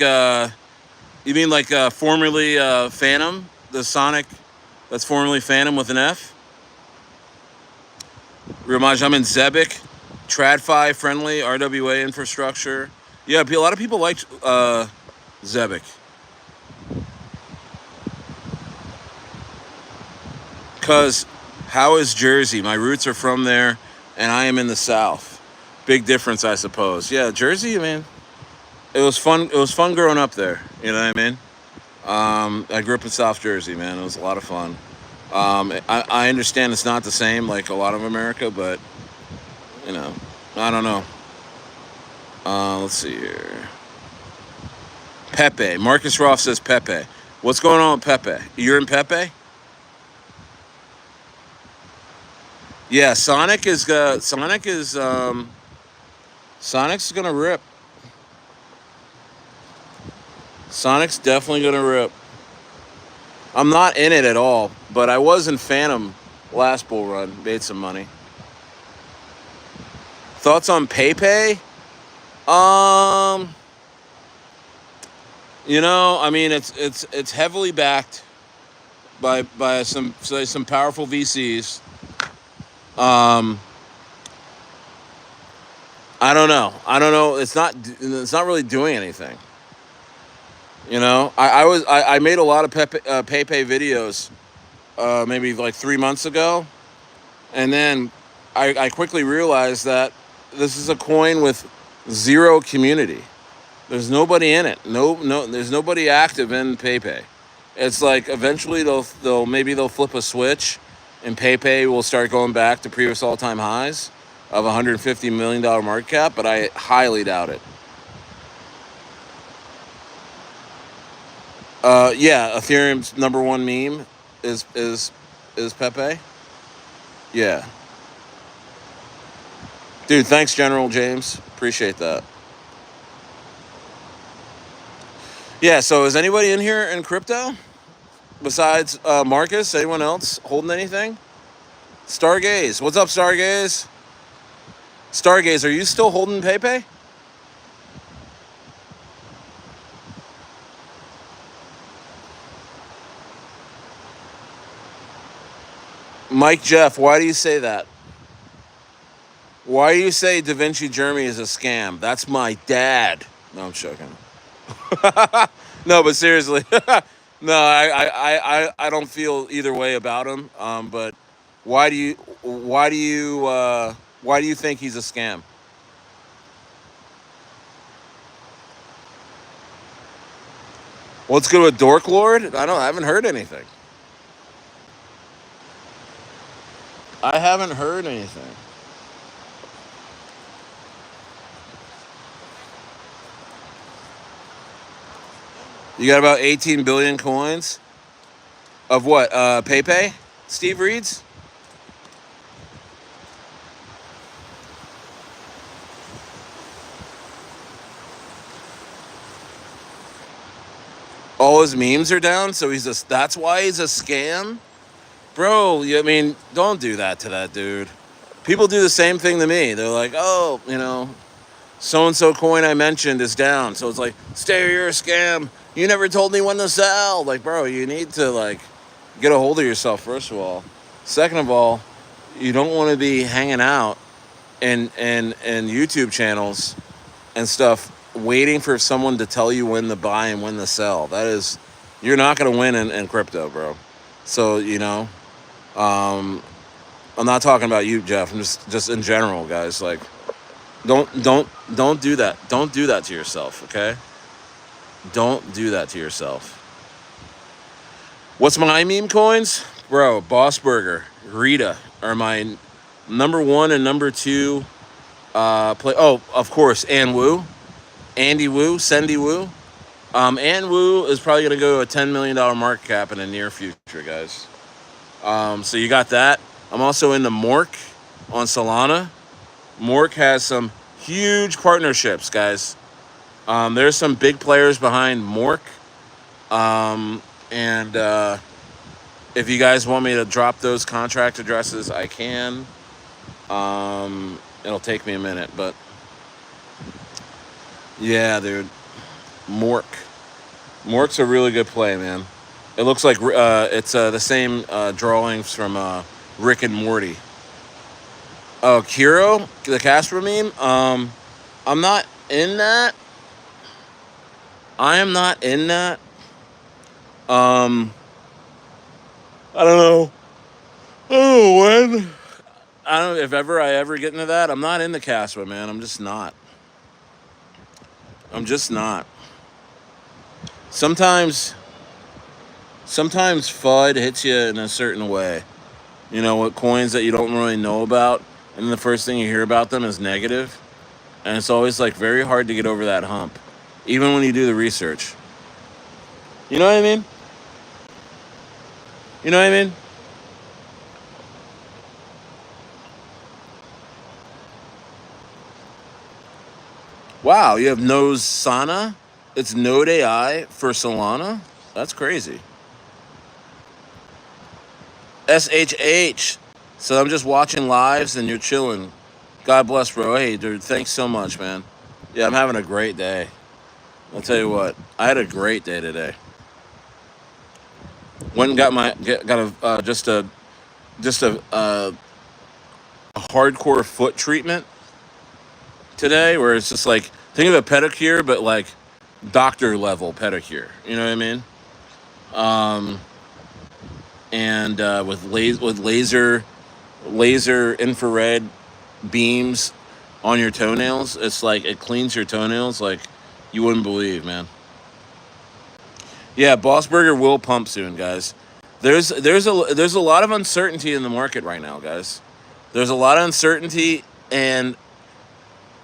formerly Phantom, the Sonic that's formerly Phantom with an F? Ramaj, I'm in Zebic, TradFi friendly, RWA infrastructure. Yeah, a lot of people like Zebic. Because how is Jersey? My roots are from there, and I am in the South. Big difference, I suppose. Yeah, Jersey, I mean, it was fun. It was fun growing up there. You know what I mean? I grew up in South Jersey, man. It was a lot of fun. I understand it's not the same like a lot of America, but I don't know. Let's see here. Pepe. Marcus Roth says Pepe. What's going on with Pepe? You're in Pepe? Yeah, Sonic's gonna rip. Sonic's definitely gonna rip. I'm not in it at all, but I was in Phantom last bull run. Made some money. Thoughts on Pepe? Um, I mean, it's heavily backed by some powerful VCs. Um, I don't know. It's not really doing anything. I made a lot of Pepe videos maybe like 3 months ago, and then I quickly realized that this is a coin with zero community. There's nobody in it. No. There's nobody active in Pepe. It's like eventually they'll flip a switch, and Pepe will start going back to previous all-time highs of $150 million market cap. But I highly doubt it. Yeah, Ethereum's number one meme is Pepe. Yeah, dude. Thanks, General James. Appreciate that. Yeah. So is anybody in here in crypto besides Marcus? Anyone else holding anything? Stargaze. What's up, Stargaze? Stargaze, are you still holding Pepe? Mike Jeff, why do you say that? Why do you say Da Vinci Jeremy is a scam? That's my dad. No, I'm joking. No, but seriously, no, I don't feel either way about him. But why do you why do you why do you think he's a scam? What's good with Dork Lord? I haven't heard anything. I haven't heard anything. You got about 18 billion coins of what? Pepe? Steve reads. All his memes are down, so that's why he's a scam? Bro, I mean, don't do that to that dude. People do the same thing to me. They're like, oh, so and so coin I mentioned is down. So it's like, stay, you're a scam. You never told me when to sell. Like, bro, you need to like get a hold of yourself, first of all. Second of all, you don't want to be hanging out in YouTube channels and stuff waiting for someone to tell you when to buy and when to sell. You're not going to win in crypto, bro. So, um, I'm not talking about you, Jeff. I'm just in general, guys. Like, don't do that. Don't do that to yourself, okay? Don't do that to yourself. What's my meme coins? Bro, BossBurger, RITA are my number one and number two play. Oh, of course, Andy Wu, Sendy Wu. Ann Wu is probably going to go to a $10 million market cap in the near future, guys. So you got that. I'm also into Mork on Solana. Mork has some huge partnerships, guys. There's some big players behind Mork. And if you guys want me to drop those contract addresses, I can. It'll take me a minute, but yeah, dude. Mork. Mork's a really good play, man. It looks like it's the same drawings from Rick and Morty. Oh, Kiro, the Casper meme. I'm not in that. I am not in that. I don't know. I don't know when. I don't know if I ever get into that. I'm not into Casper, man. I'm just not. I'm just not. Sometimes FUD hits you in a certain way. With coins that you don't really know about, and the first thing you hear about them is negative. And it's always like very hard to get over that hump, even when you do the research. You know what I mean? You know what I mean? Wow, you have Nose Sana. It's Node AI for Solana. That's crazy. SHH. So I'm just watching lives and you're chilling. God bless, bro. Hey, dude, thanks so much, man. Yeah, I'm having a great day. I'll tell you what, I had a great day today. Went and got got a a hardcore foot treatment today, where it's just like think of a pedicure, but like doctor level pedicure. You know what I mean? Um, and with laser infrared beams on your toenails. It's like it cleans your toenails like you wouldn't believe, man. Yeah, BossBurger will pump soon, guys. There's a lot of uncertainty in the market right now, guys. There's a lot of uncertainty, and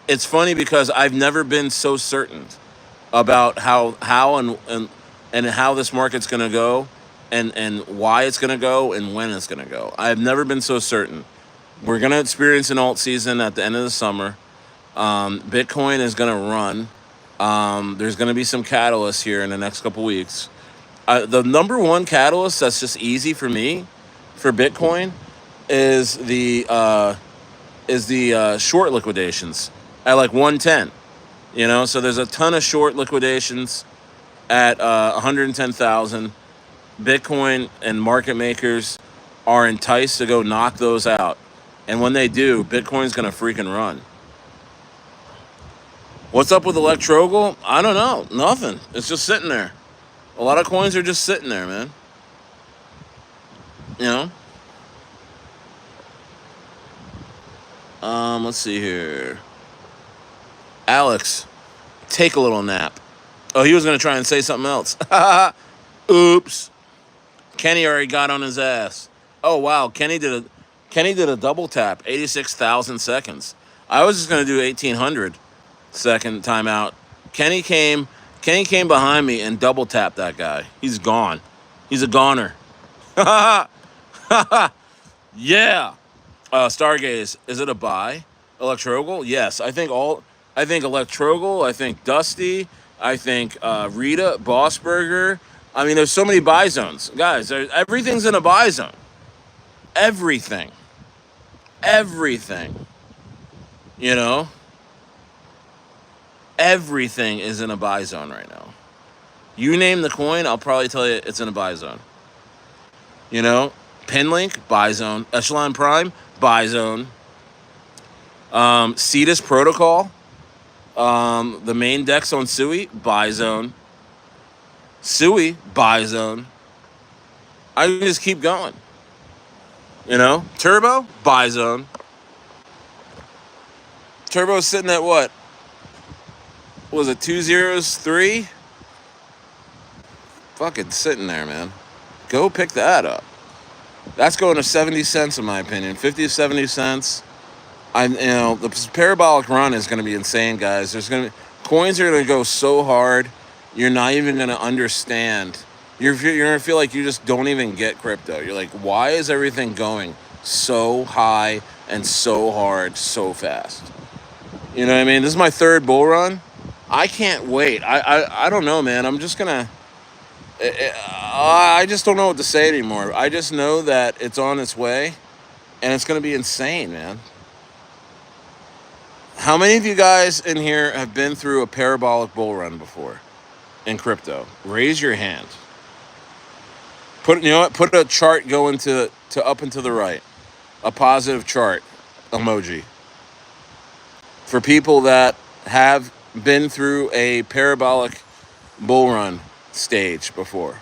it's funny because I've never been so certain about and how this market's going to go, and why it's going to go and when it's going to go. I've never been so certain. We're going to experience an alt season at the end of the summer. Bitcoin is going to run. There's going to be some catalysts here in the next couple weeks. The number one catalyst that's just easy for me for Bitcoin is the short liquidations at like 110. You know, so there's a ton of short liquidations at 110,000. Bitcoin and market makers are enticed to go knock those out. And when they do, Bitcoin's going to freaking run. What's up with Electrogal? I don't know. Nothing. It's just sitting there. A lot of coins are just sitting there, man. You know? Let's see here. Alex, take a little nap. Oh, he was going to try and say something else. Oops. Kenny already got on his ass. Oh, wow. Kenny did a double tap, 86,000 seconds. I was just going to do 1,800 second timeout. Kenny came behind me and double tapped that guy. He's gone. He's a goner. Yeah. Stargaze, is it a buy? Electrogal? Yes. I think Electrogal, I think Dusty, I think Rita, BossBurger. I mean, there's so many buy zones. Guys, everything's in a buy zone. Everything. Everything. You know? Everything is in a buy zone right now. You name the coin, I'll probably tell you it's in a buy zone. You know? Pinlink, buy zone. Echelon Prime, buy zone. Cetus Protocol, the main dex on Sui, buy zone. Sui, buy zone. I can just keep going. You know? Turbo, buy zone. Turbo's sitting at what? Was it 203? Fucking sitting there, man. Go pick that up. That's going to 70 cents in my opinion. 50 to 70 cents. The parabolic run is going to be insane, guys. Coins are going to go so hard, you're not even going to understand. You're going to feel like you just don't even get crypto. You're like, why is everything going so high and so hard so fast? You know what I mean? This is my third bull run. I can't wait. I don't know, man. I'm just going to... I just don't know what to say anymore. I just know that it's on its way, and it's going to be insane, man. How many of you guys in here have been through a parabolic bull run before in crypto? Raise your hand. Put a chart going to up and to the right. A positive chart emoji. For people that have been through a parabolic bull run stage before.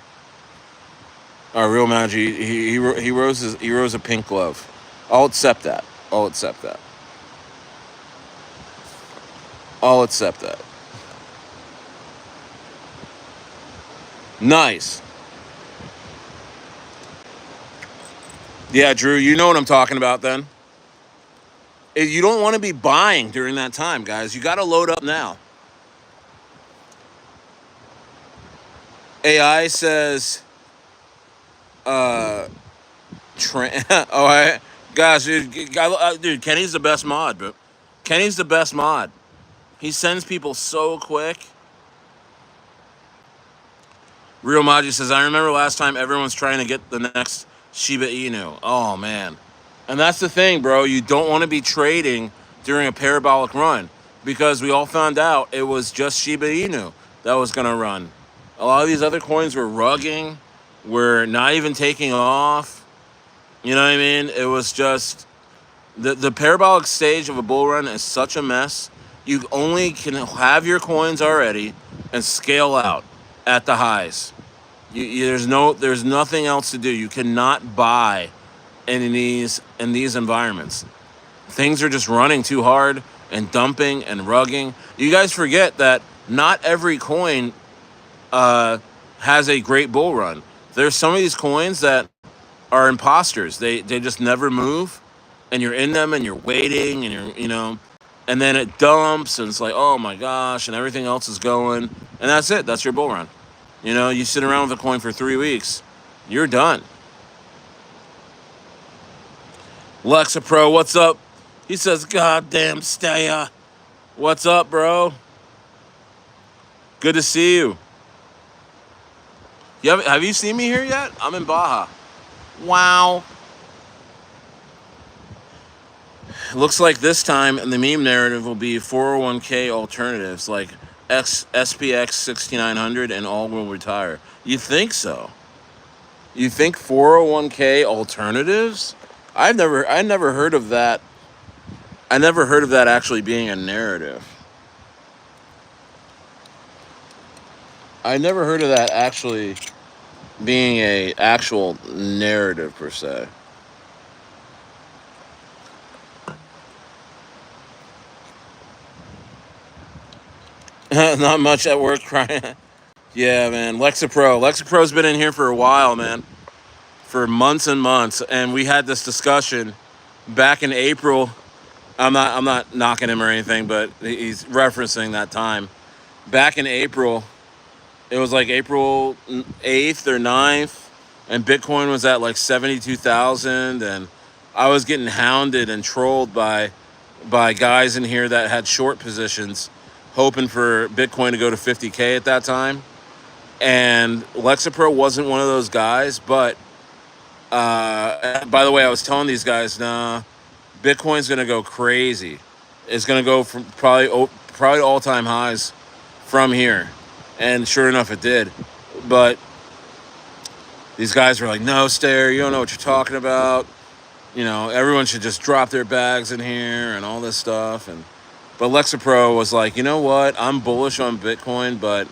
Our real Magi, he rose a pink glove. I'll accept that. I'll accept that. Nice. Yeah, Drew, you know what I'm talking about then. You don't want to be buying during that time, guys. You got to load up now. AI says, uh, all right, guys, dude, Kenny's the best mod, but Kenny's the best mod. He sends people so quick. Real Maji says, I remember last time everyone's trying to get the next Shiba Inu. Oh, man. And that's the thing, bro. You don't want to be trading during a parabolic run because we all found out it was just Shiba Inu that was going to run. A lot of these other coins were rugging, were not even taking off. You know what I mean? It was just the parabolic stage of a bull run is such a mess. You only can have your coins already and scale out at the highs. There's nothing else to do. You cannot buy in these environments. Things are just running too hard and dumping and rugging. You guys forget that not every coin has a great bull run. There's some of these coins that are imposters. They just never move, and you're in them and you're waiting and and then it dumps and it's like, oh my gosh, and everything else is going, and that's it. That's your bull run. You sit around with a coin for 3 weeks, you're done. Lexa Pro, what's up? He says, goddamn Staya. What's up, bro? Good to see you. Have you seen me here yet? I'm in Baja. Wow. Looks like this time the meme narrative will be 401k alternatives like SPX 6900 and all will retire. You think so? You think 401k alternatives? I never heard of that. I never heard of that actually being a narrative. I never heard of that actually being a actual narrative per se. Not much at work crying. Yeah, man. Lexa Pro's been in here for a while, man. For months and months. And we had this discussion back in April. I'm not knocking him or anything, but he's referencing that time. Back in April, it was like April 8th or 9th, and Bitcoin was at like 72,000, and I was getting hounded and trolled by guys in here that had short positions, hoping for Bitcoin to go to 50K at that time. And Lexapro wasn't one of those guys, but by the way, I was telling these guys, nah, Bitcoin's going to go crazy. It's going to go from probably all-time highs from here. And sure enough, it did. But these guys were like, no, Stair, you don't know what you're talking about. Everyone should just drop their bags in here and all this stuff. But Lexapro was like, you know what? I'm bullish on Bitcoin, but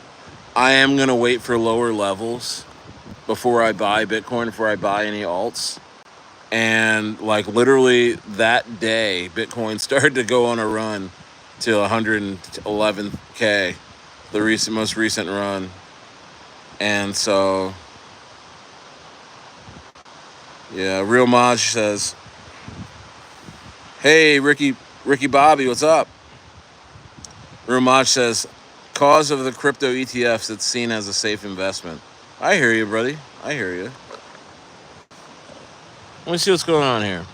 I am going to wait for lower levels before I buy Bitcoin, before I buy any alts. And like literally that day, Bitcoin started to go on a run to 111K, the most recent run. And so, yeah, Real Maj says, hey, Ricky Bobby, what's up? Real Maj says, cause of the crypto ETFs, it's seen as a safe investment. I hear you, buddy. I hear you. Let me see what's going on here.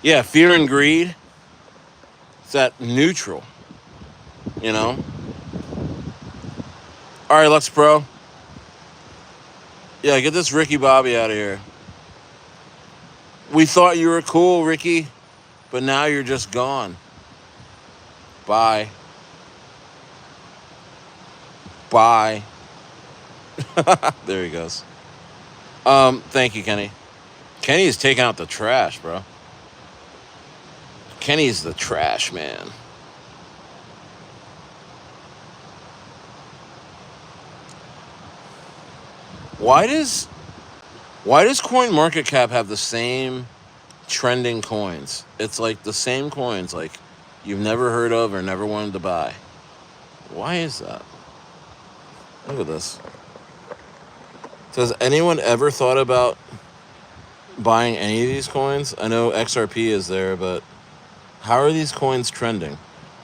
Yeah, fear and greed. It's that neutral. All right, Lux Pro. Yeah, get this Ricky Bobby out of here. We thought you were cool, Ricky, but now you're just gone. Bye. Bye. There he goes. Thank you, Kenny. Kenny is taking out the trash, bro. Kenny's the trash man. Why does Why does CoinMarketCap have the same trending coins? It's like the same coins like you've never heard of or never wanted to buy. Why is that? Look at this. Has anyone ever thought about buying any of these coins? I know XRP is there, but how are these coins trending?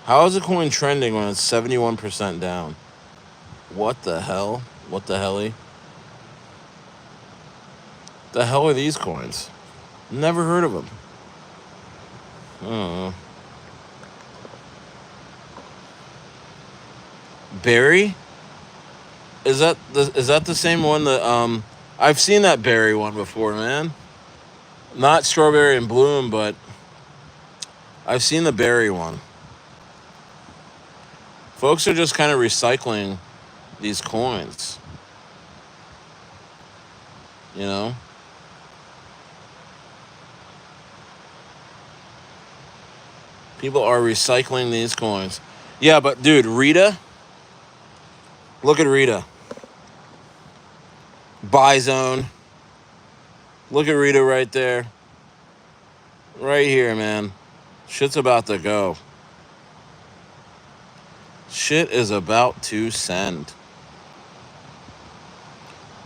How is a coin trending when it's 71% down? What the hell? What the helly? The hell are these coins? Never heard of them. I don't know. Berry? Is that the same one that I've seen that berry one before, man? Not strawberry and bloom, but I've seen the berry one. Folks are just kind of recycling these coins. You know? People are recycling these coins. Yeah, but dude, RITA? Look at RITA. Buy zone. Look at RITA right there. Right here, man. Shit's about to go. Shit is about to send.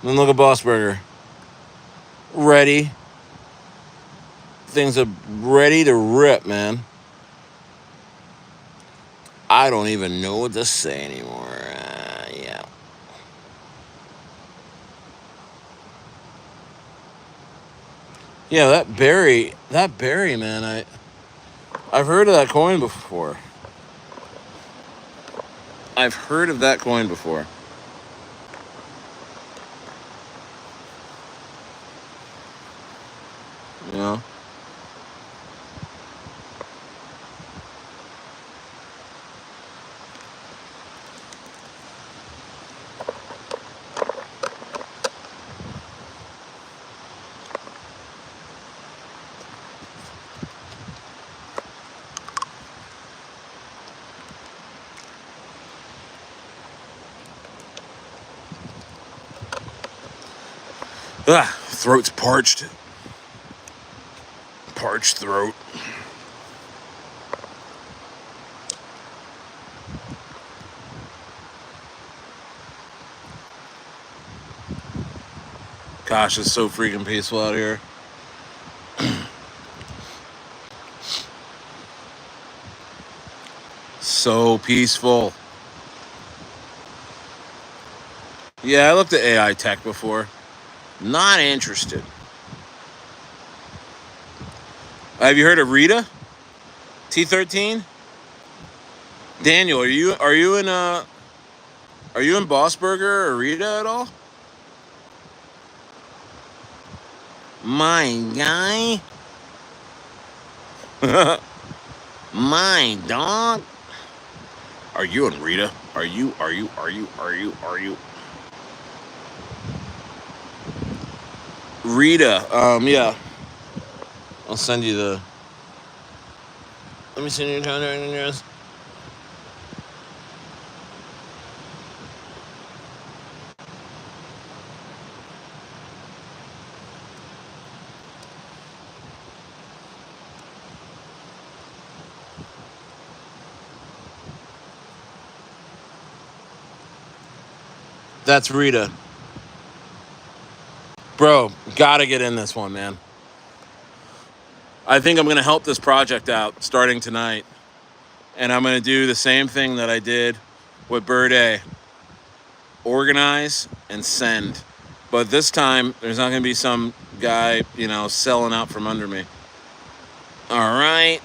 Then look at BossBurger. Ready. Things are ready to rip, man. I don't even know what to say anymore. Yeah. Yeah, that berry, man, I've heard of that coin before. I've heard of that coin before. You know? Throat's parched. Parched throat. Gosh, it's so freaking peaceful out here. So peaceful. Yeah, I looked at AI tech before. Not interested. Have you heard of RITA? T13? Daniel, are you in BossBurger or RITA at all? My guy? My dog? Are you in RITA? Are you? RITA, yeah. I'll send you the... Let me send you the contact address. That's RITA. Bro, gotta get in this one, man. I think I'm gonna help this project out starting tonight. And I'm gonna do the same thing that I did with Bird A. Organize and send. But this time, there's not gonna be some guy, selling out from under me. All right.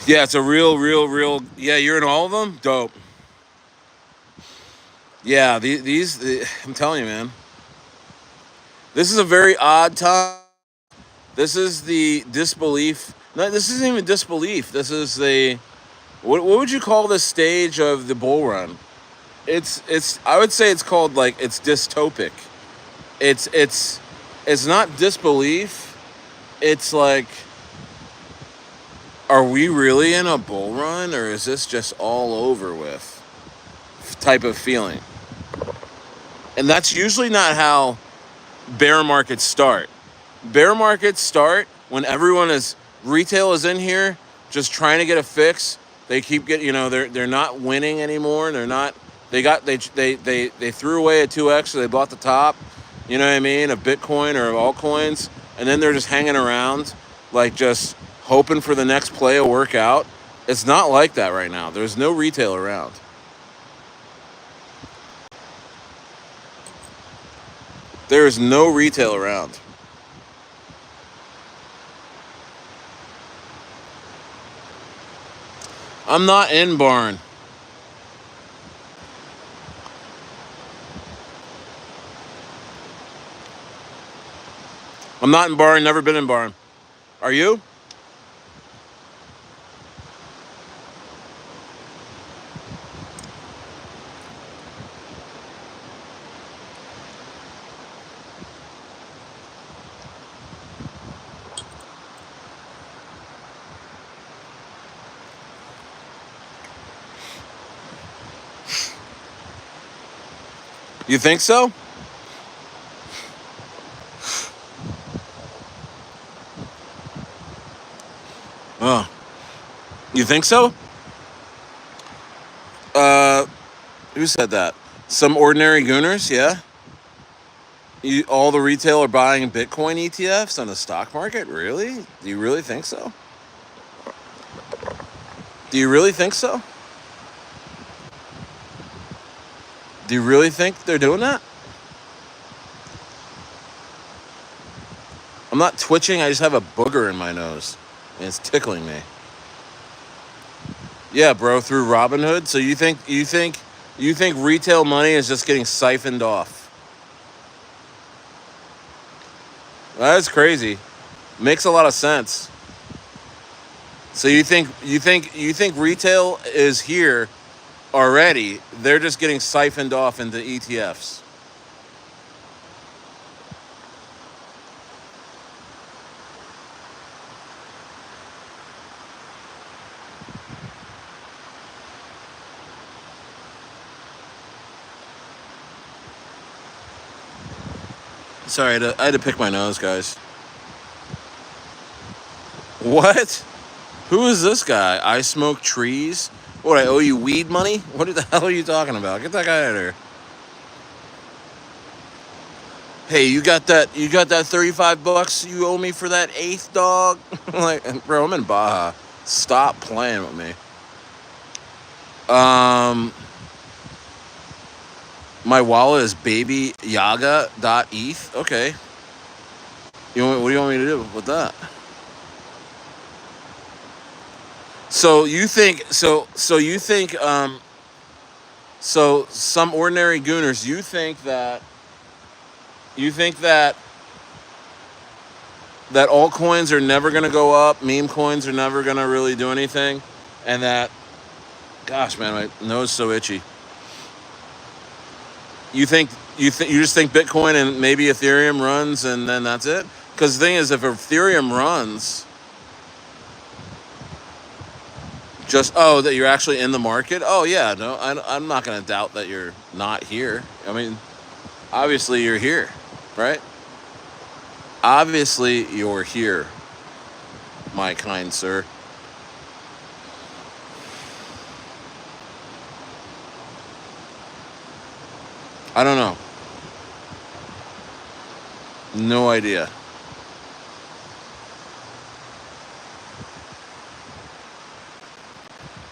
Yeah, it's a real. Yeah, you're in all of them? Dope. Yeah, I'm telling you, man. This is a very odd time. This is the disbelief. No, this isn't even disbelief. This is the... What would you call this stage of the bull run? It's I would say it's called, like, it's dystopic. It's not disbelief. It's like Are we really in a bull run, or is this just all over with type of feeling? And that's usually not how bear markets start. Bear markets start when everyone is retail is in here just trying to get a fix. They keep getting, they're not winning anymore. They're not. They threw away a 2x, so they bought the top. You know what I mean, of Bitcoin or of altcoins, and then they're just hanging around, like just hoping for the next play to work out. It's not like that right now. There's no retail around. There is no retail around. I'm not in barn. I'm not in barn. Never been in barn. Are you? You think so? Oh, you think so? Uh, who said that? Some ordinary gooners, yeah. All the retail are buying Bitcoin ETFs on the stock market. Really? Do you really think so? Do you really think so? Do you really think they're doing that? I'm not twitching. I just have a booger in my nose, and it's tickling me. Yeah, bro, through Robinhood. So you think retail money is just getting siphoned off? That's crazy. Makes a lot of sense. So you think retail is here already? They're just getting siphoned off into ETFs. Sorry, I had to pick my nose, guys. What? Who is this guy? I smoke trees. What? I owe you weed money? What the hell are you talking about? Get that guy out of here. Hey, you got that? You got that $35 you owe me for that eighth dog? Like, bro, I'm in Baja. Stop playing with me. Um, my wallet is babyyaga.eth. Okay. What do you want me to do with that? So some ordinary gooners, you think that altcoins are never going to go up, meme coins are never going to really do anything, and that, gosh, man, my nose is so itchy. You just think Bitcoin and maybe Ethereum runs and then that's it? Because the thing is, if Ethereum runs, that you're actually in the market. Oh yeah, no, I'm not going to doubt that you're not here. I mean, obviously you're here, right? Obviously you're here, my kind sir. I don't know. No idea.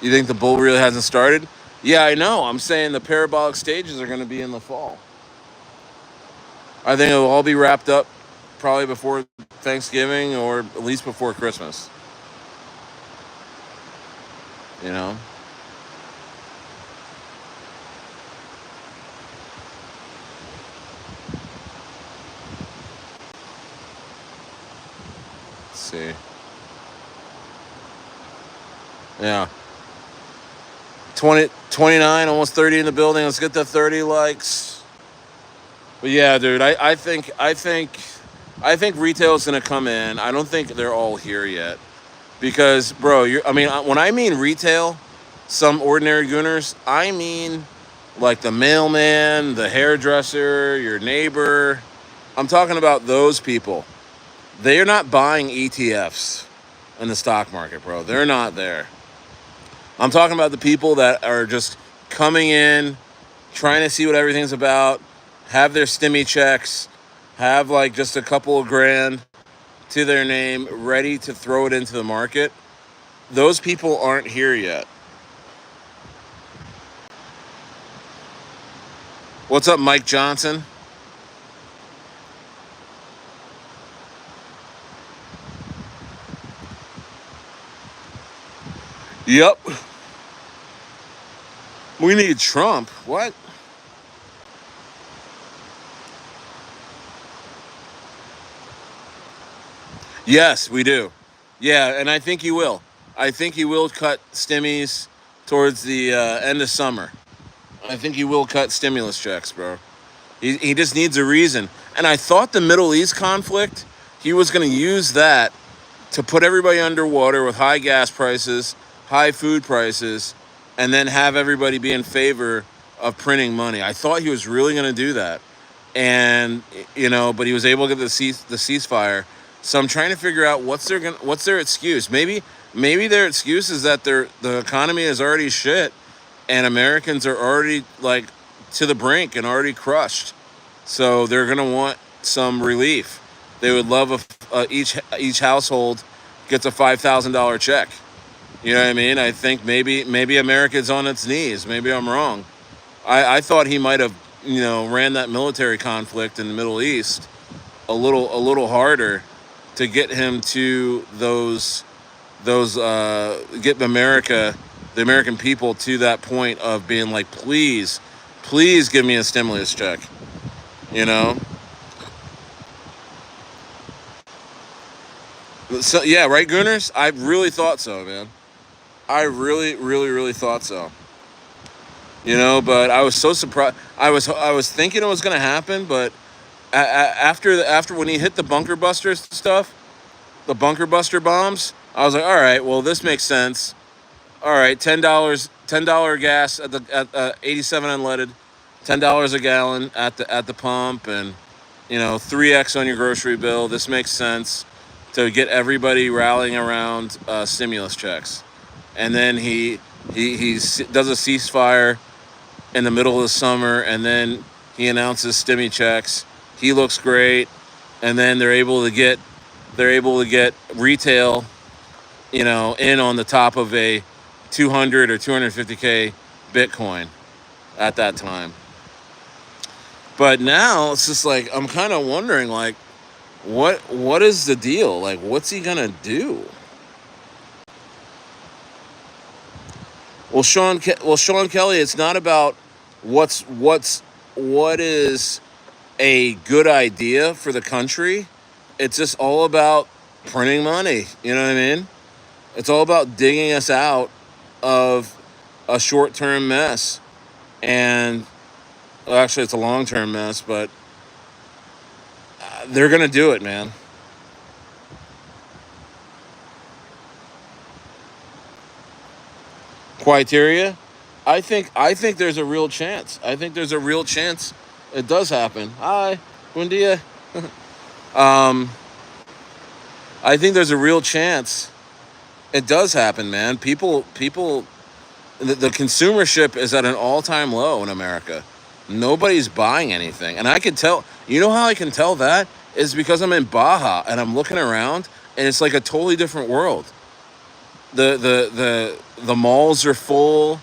You think the bull really hasn't started? Yeah, I know. I'm saying the parabolic stages are going to be in the fall. I think it'll all be wrapped up probably before Thanksgiving or at least before Christmas. You know? Let's see. Yeah. 29, almost 30 in the building. Let's get to 30 likes. But yeah, dude, I think retail is gonna come in. I don't think they're all here yet. Because, bro, when I mean retail, some ordinary gooners, I mean like the mailman, the hairdresser, your neighbor. I'm talking about those people. They're not buying ETFs in the stock market, bro. They're not there. I'm talking about the people that are just coming in, trying to see what everything's about, have their stimmy checks, have like just a couple of grand to their name, ready to throw it into the market. Those people aren't here yet. What's up, Mike Johnson? Yep. We need Trump. What? Yes, we do. Yeah, and I think he will. I think he will cut stimmies towards the end of summer. I think he will cut stimulus checks, bro. He just needs a reason. And I thought the Middle East conflict, he was going to use that to put everybody underwater with high gas prices, high food prices, and then have everybody be in favor of printing money. I thought he was really going to do that. And, but he was able to get the ceasefire. So I'm trying to figure out what's their excuse. Maybe their excuse is that the economy is already shit and Americans are already like to the brink and already crushed. So they're gonna want some relief. They would love if each household gets a $5,000 check. You know what I mean? I think maybe America's on its knees. Maybe I'm wrong. I thought he might have ran that military conflict in the Middle East a little harder to get him to those get the American people to that point of being like, please give me a stimulus check. You know? So yeah, right, Gooners? I really thought so, man. I really, really, really thought so. But I was so surprised. I was thinking it was gonna happen, but after when he hit the bunker buster stuff, the bunker buster bombs, I was like, all right, well, this makes sense. All right, $10 gas at 87 unleaded, $10 a gallon at the pump, and 3x on your grocery bill. This makes sense to get everybody rallying around stimulus checks, and then he does a ceasefire in the middle of the summer, and then he announces stimmy checks. He looks great, and then they're able to get retail, in on the top of a 200 or 250K Bitcoin at that time. But now it's just like I'm kind of wondering, like, what is the deal? Like, what's he gonna do? Well, Sean Kelly, it's not about what is a good idea for the country. It's just all about printing money. You know what I mean? It's all about digging us out of a short-term mess. And well, actually, it's a long-term mess, but they're going to do it, man. Criteria? I think there's a real chance. I think there's a real chance it does happen. Hi, buen dia. um, I think there's a real chance it does happen, man. People, the consumership is at an all-time low in America. Nobody's buying anything, and I can tell. You know how I can tell that is because I'm in Baja and I'm looking around, and it's like a totally different world. The malls are full.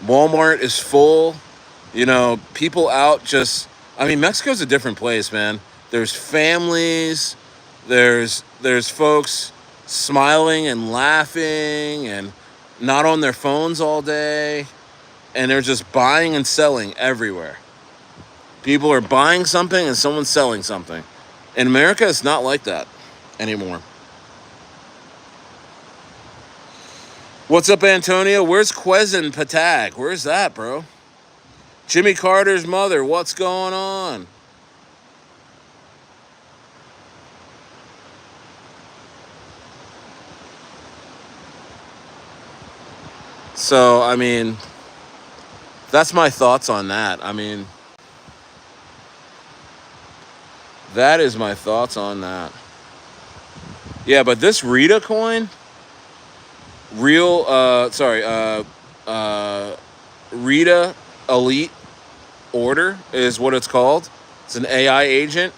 Walmart is full. People out just. I mean, Mexico's a different place, man. There's families. There's folks smiling and laughing and not on their phones all day, and they're just buying and selling everywhere. People are buying something and someone's selling something. In America, it's not like that anymore. What's up, Antonio? Where's Quezon Patag? Where's that, bro? Jimmy Carter's mother, what's going on? So, I mean, that's my thoughts on that. I mean, that is my thoughts on that. Yeah, but this RITA coin, RITA Elite Order is what it's called. It's an AI agent.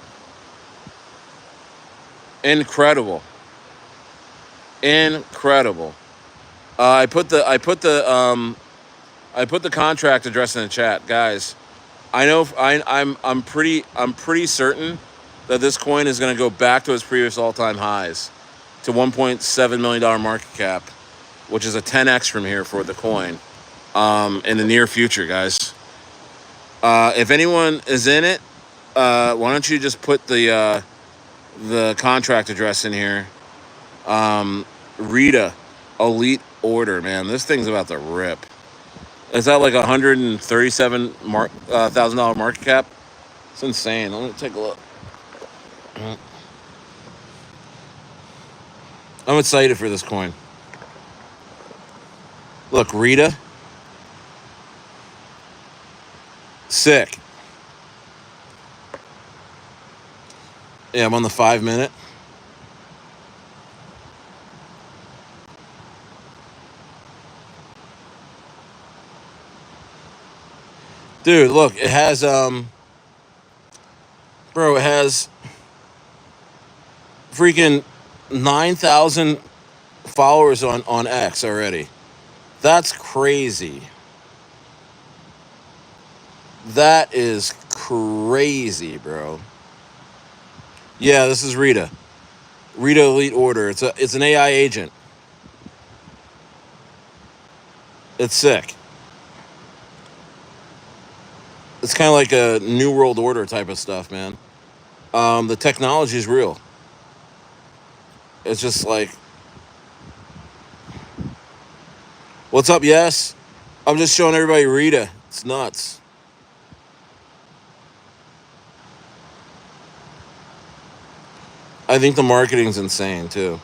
Incredible. Incredible. I put the contract address in the chat, guys. I know I'm pretty certain that this coin is going to go back to its previous all-time highs, to $1.7 million market cap, which is a 10x from here for the coin, in the near future, guys. If anyone is in it, why don't you just put the contract address in here? RITA Elite Order, man. This thing's about to rip. Is that like $137,000 market cap? It's insane. Let me take a look. I'm excited for this coin. Look, RITA. Sick. Yeah, I'm on the 5-minute. Dude, look, it has bro, it has freaking 9,000 followers on X already. That's crazy. That is crazy, bro. Yeah, this is RITA. RITA Elite Order. It's an AI agent. It's sick. It's kind of like a New World Order type of stuff, man. The technology is real. It's just like, what's up? Yes, I'm just showing everybody RITA. It's nuts. I think the marketing's insane too.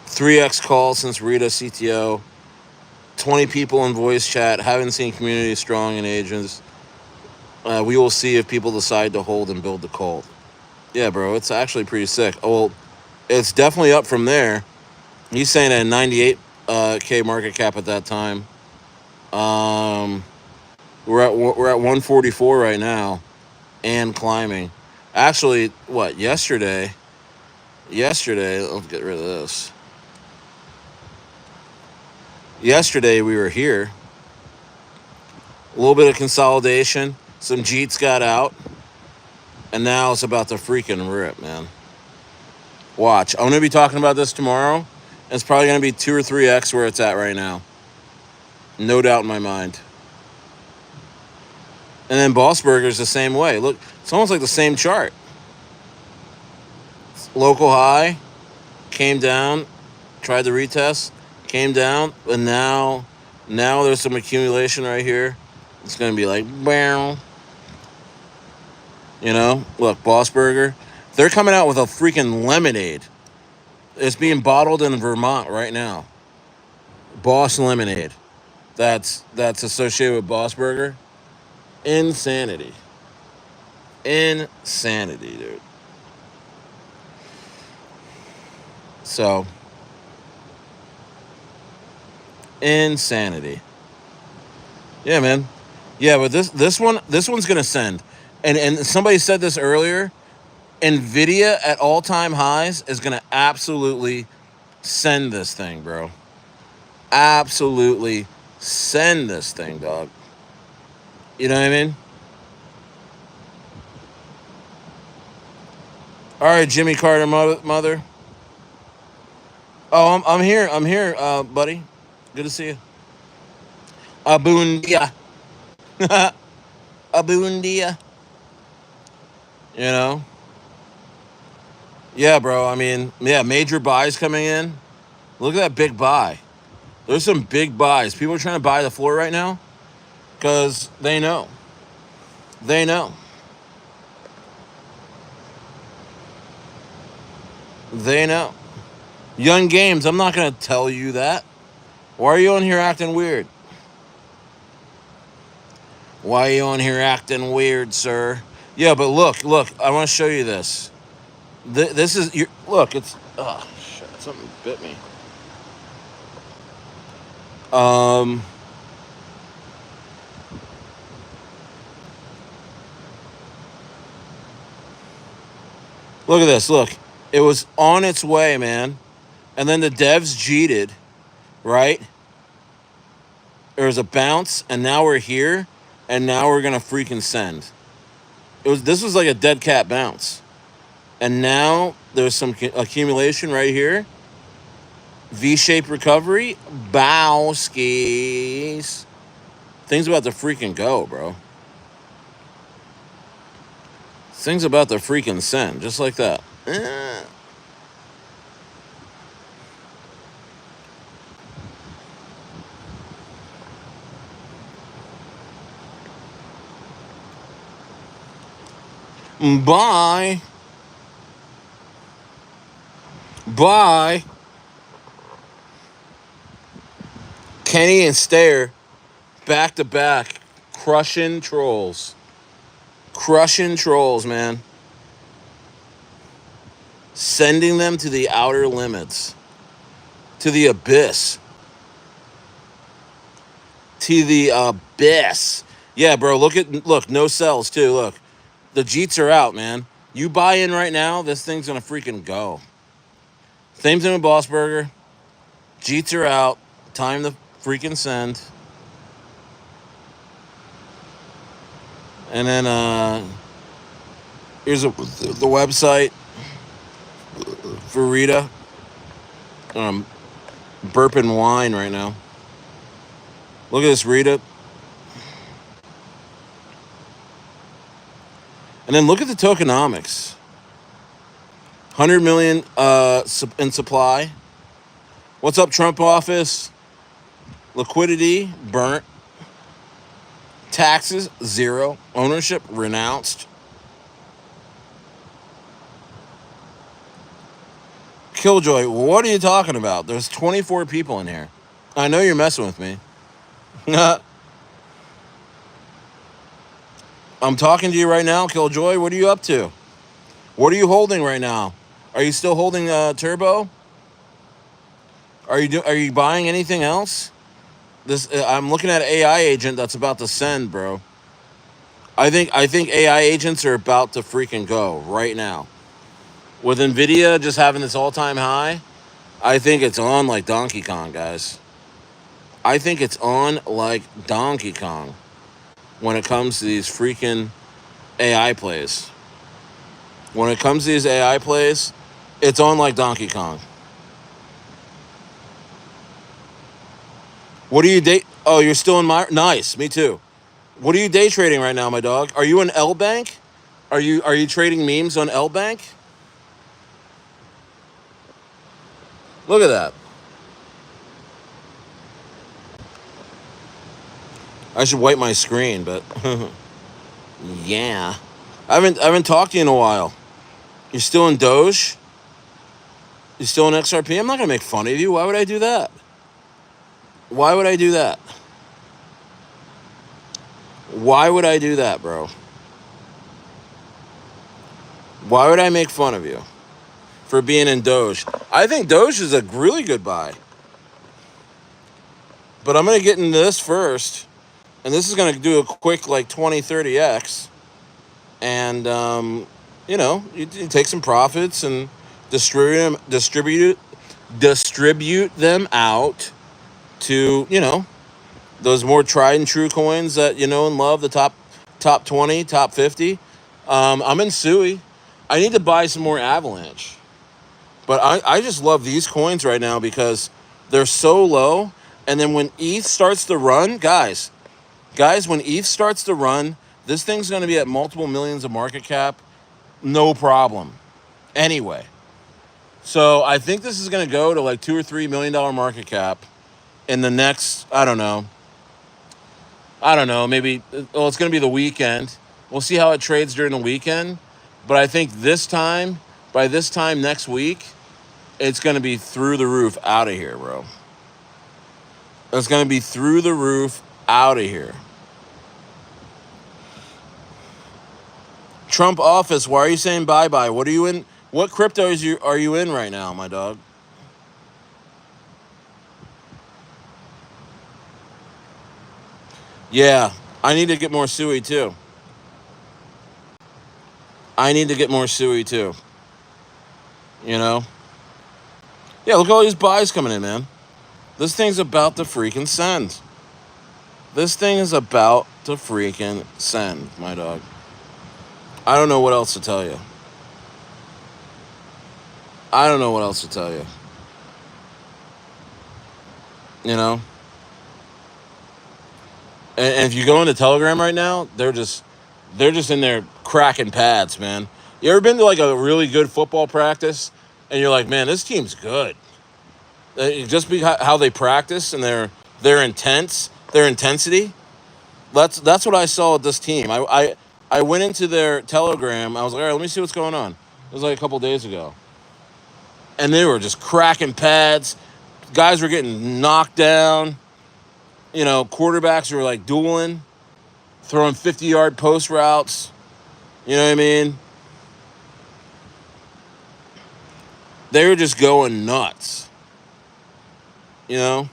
$3x call since RITA CTO. 20 people in voice chat. Haven't seen community strong in agents. We will see if people decide to hold and build the cult. Yeah, bro, it's actually pretty sick. Oh, well, it's definitely up from there. He's saying at 98K market cap at that time. We're at 144 right now, and climbing. Actually, what, yesterday? Let's get rid of this. Yesterday we were here. A little bit of consolidation. Some Jeets got out. And now it's about to freaking rip, man. Watch. I'm going to be talking about this tomorrow. And it's probably going to be 2 or 3x where it's at right now. No doubt in my mind. And then BossBurger's the same way. Look, it's almost like the same chart. Local high. Came down. Tried the retest. Came down. And now there's some accumulation right here. It's going to be like, bam. You know, look, BossBurger. They're coming out with a freaking lemonade. It's being bottled in Vermont right now. Boss Lemonade. That's associated with BossBurger. Insanity. Insanity, dude. So, insanity. Yeah, man. Yeah, but this one's gonna send. And somebody said this earlier. Nvidia at all-time highs is gonna absolutely send this thing, bro. Absolutely send this thing, dog. You know what I mean? All right, Jimmy Carter, mother. Oh, I'm here. I'm here, buddy. Good to see you. Abundia. Abundia. You know? Yeah, bro. I mean, yeah, major buys coming in. Look at that big buy. There's some big buys. People are trying to buy the floor right now because they know. They know. They know. Young Games, I'm not going to tell you that. Why are you on here acting weird? Why are you on here acting weird, sir? Yeah, but look, I want to show you this. This is, look, it's, oh, shit, something bit me. Um, Look at this, look. It was on its way, man. And then the devs cheated, right? There was a bounce, and now we're here, and now we're gonna freaking send. This was like a dead cat bounce. And now there's some accumulation right here. V-shaped recovery. Bow skis. Things about to freaking go, bro. Things about to freaking send, just like that. Bye. Bye. Kenny and Stair, back to back, crushing trolls. Crushing trolls, man. Sending them to the outer limits. To the abyss. To the abyss. Yeah, bro, look, no sells too, look. The Jeets are out, man. You buy in right now, this thing's gonna freaking go. Same thing with BossBurger. Jeets are out. Time to freaking send. And then here's the website for RITA. Burping wine right now. Look at this RITA. And then look at the tokenomics. 100 million in supply. What's up, Trump office? Liquidity burnt. Taxes 0. Ownership renounced. Killjoy, what are you talking about? There's 24 people in here. I know you're messing with me. I'm talking to you right now, Killjoy. What are you up to? What are you holding right now? Are you still holding Turbo? Are you buying anything else? I'm looking at AI agent that's about to send, bro. I think AI agents are about to freaking go right now. With Nvidia just having this all-time high, I think it's on like Donkey Kong, guys. I think it's on like Donkey Kong when it comes to these freaking AI plays. When it comes to these AI plays, it's on like Donkey Kong. What do you date? Oh, you're still in my... Nice, me too. What are you day trading right now, my dog? Are you in L Bank? Are you trading memes on L Bank? Look at that. I should wipe my screen, but yeah. I haven't talked to you in a while. You're still in Doge? You still in XRP? I'm not gonna make fun of you. Why would I do that? Why would I do that? Why would I do that, bro? Why would I make fun of you for being in Doge? I think Doge is a really good buy. But I'm gonna get into this first. And this is gonna do a quick like 20, 30x. And you take some profits and distribute them out to, those more tried and true coins that you know and love, the top 20, top 50. I'm in Sui. I need to buy some more Avalanche. But I just love these coins right now because they're so low. And then when ETH starts to run, guys, when ETH starts to run, this thing's going to be at multiple millions of market cap. No problem. Anyway. So I think this is going to go to like $2 or $3 million market cap in the next, I don't know, maybe, well, it's going to be the weekend. We'll see how it trades during the weekend. But I think by this time next week, it's going to be through the roof out of here, bro. It's going to be through the roof out of here. Trump office, why are you saying bye-bye? What are you in? What crypto are you in right now, my dog? Yeah, I need to get more suey too. I need to get more suey too. You know? Yeah, look at all these buys coming in, man. This thing's about to freaking send. This thing is about to freaking send, my dog. I don't know what else to tell you. I don't know what else to tell you. You know? And if you go into Telegram right now, they're just in there cracking pads, man. You ever been to like a really good football practice and you're like, man, this team's good. Just because how they practice and their intensity. That's what I saw with this team. I went into their Telegram. I was like, all right, let me see what's going on. It was like a couple days ago, and they were just cracking pads. Guys were getting knocked down. You know, quarterbacks were like dueling, throwing 50-yard post routes. You know what I mean? They were just going nuts. You know?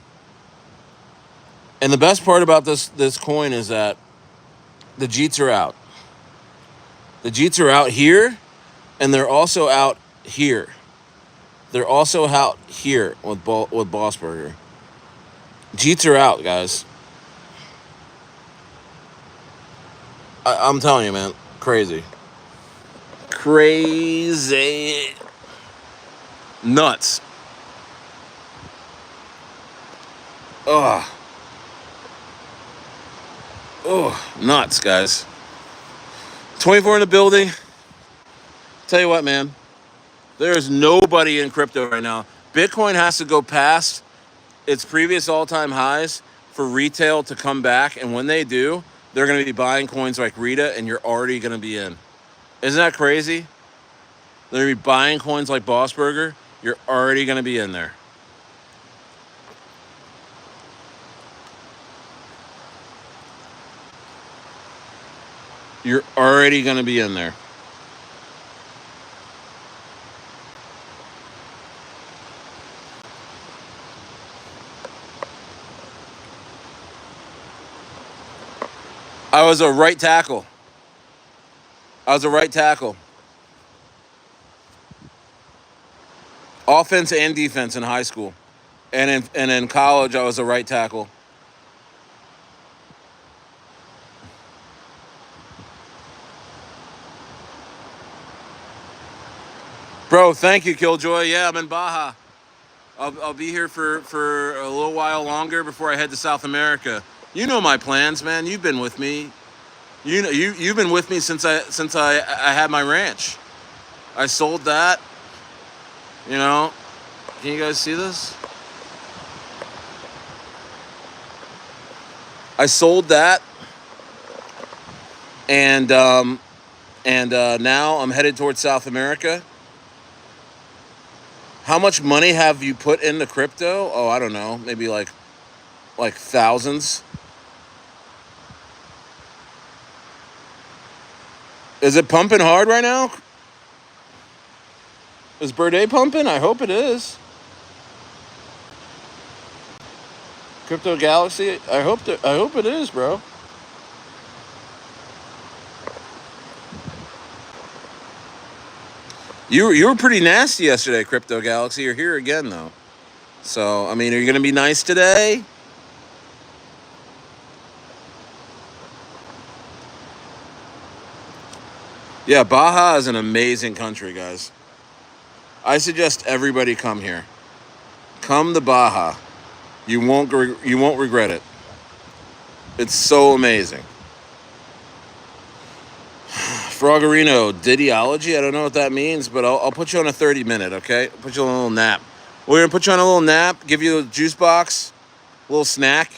And the best part about this coin is that the Jeets are out. The Jeets are out here, and they're also out here. They're also out here with BossBurger. Jeets are out, guys. I'm telling you, man. Crazy. Crazy. Nuts. Ugh. Oh, nuts, guys. 24 in the building. Tell you what, man. There is nobody in crypto right now. Bitcoin has to go past its previous all-time highs for retail to come back. And when they do, they're going to be buying coins like RITA, and you're already going to be in. Isn't that crazy? They're going to be buying coins like BossBurger. You're already going to be in there. You're already going to be in there. I was a right tackle. Offense and defense in high school. And in college, I was a right tackle. Bro, thank you, Killjoy. Yeah, I'm in Baja. I'll be here for a little while longer before I head to South America. You know my plans, man. You've been with me. You've been with me since I had my ranch. I sold that. You know, can you guys see this? I sold that, and now I'm headed towards South America. How much money have you put into crypto? Oh, I don't know, maybe like thousands. Is it pumping hard right now? Is Bird pumping? I hope it is. Crypto Galaxy. I hope it is, bro. You were pretty nasty yesterday, Crypto Galaxy. You're here again though. So I mean, are you gonna be nice today? Yeah, Baja is an amazing country, guys. I suggest everybody come here. Come to Baja. You won't regret it. It's so amazing. Froggerino, Didiology. I don't know what that means, but I'll put you on a 30-minute, okay? I'll put you on a little nap. We're gonna put you on a little nap. Give you a juice box, a little snack.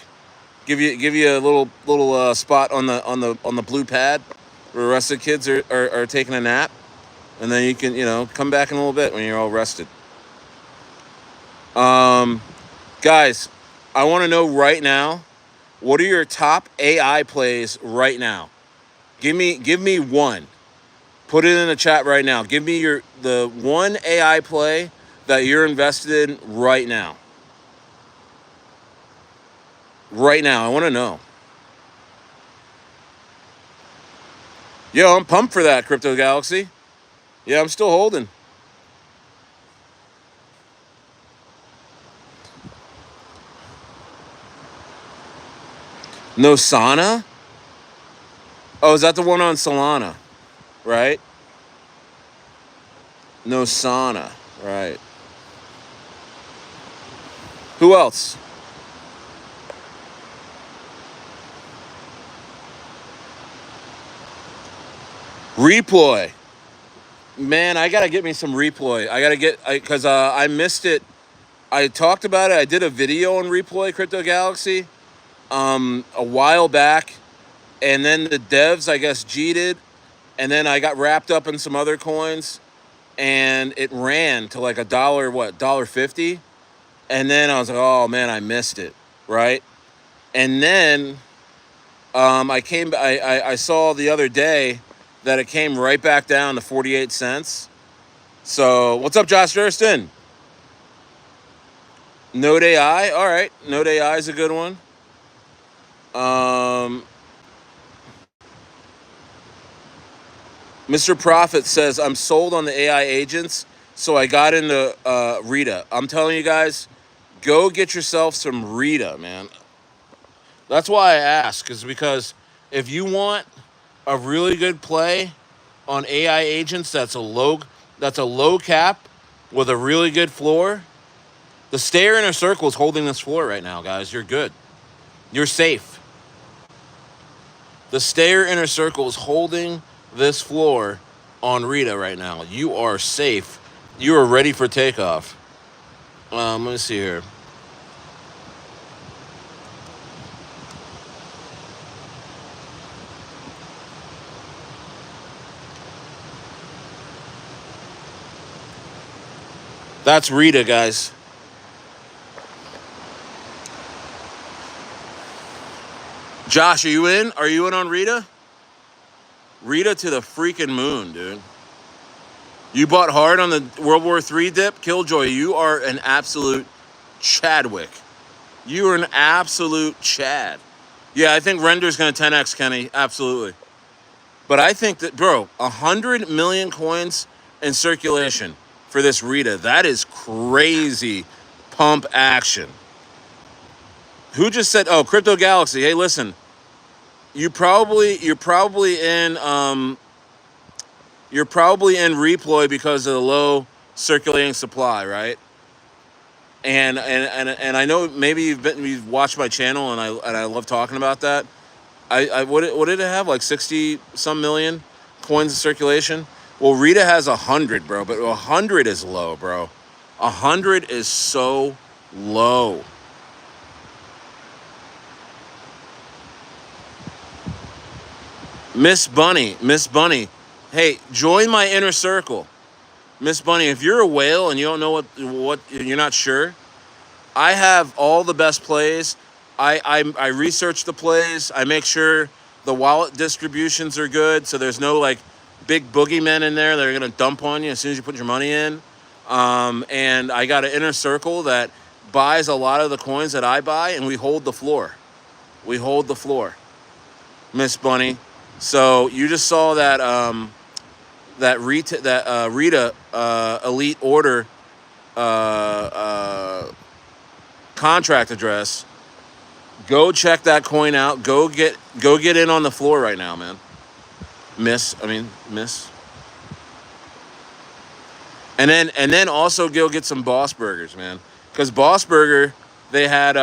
Give you a little spot on the blue pad where the rest of the kids are taking a nap, and then you can come back in a little bit when you're all rested. Guys, I want to know right now, what are your top AI plays right now? Give me one. Put it in the chat right now. Give me the one AI play that you're invested in right now. Right now, I want to know. Yo, I'm pumped for that, Crypto Galaxy. Yeah, I'm still holding. No Sana? Oh, is that the one on Solana? Right? No Sana. Right. Who else? Reploy. Man, I gotta get me some Reploy. I gotta get, because I missed it. I talked about it. I did a video on Reploy Crypto Galaxy a while back, and then the devs, I guess, cheated, and then I got wrapped up in some other coins, and it ran to like $1.50, and then I was like, oh man, I missed it, right? And then I saw the other day that it came right back down to 48 cents. So what's up, Josh Durston? Node AI, all right. Node AI is a good one. Mr. Profit says, I'm sold on the AI agents, so I got into RITA. I'm telling you guys, go get yourself some RITA, man. That's why I ask, is because if you want a really good play on AI agents that's a low cap with a really good floor, the Stair Inner Circle is holding this floor right now, guys. You're good. You're safe. The Stair Inner Circle is holding this floor on RITA right now. You are safe. You are ready for takeoff. Let me see here. That's RITA, guys. Josh, are you in? Are you in on RITA? RITA to the freaking moon, dude. You bought hard on the World War III dip? Killjoy, you are an absolute Chadwick. You are an absolute Chad. Yeah, I think Render's going to 10x, Kenny. Absolutely. But I think that, bro, 100 million coins in circulation for this RITA. That is crazy pump action. Who just said, oh, Crypto Galaxy, hey, listen, you're probably in Reploy because of the low circulating supply, right? And I know maybe you've watched my channel, and I love talking about that. What did it have, like 60 some million coins in circulation? Well, RITA has 100, bro, but 100 is low, bro. 100 is so low. Miss Bunny, hey, join my inner circle. Miss Bunny, if you're a whale and you don't know what you're not sure, I have all the best plays. I research the plays. I make sure the wallet distributions are good, so there's no like big boogeymen in there that are gonna dump on you as soon as you put your money in. And I got an inner circle that buys a lot of the coins that I buy, and we hold the floor. We hold the floor, Miss Bunny. So you just saw that RITA elite order contract address. Go check that coin out. Go get in on the floor right now, man. Miss. And then also go get some BossBurgers, man. Because BossBurger, they had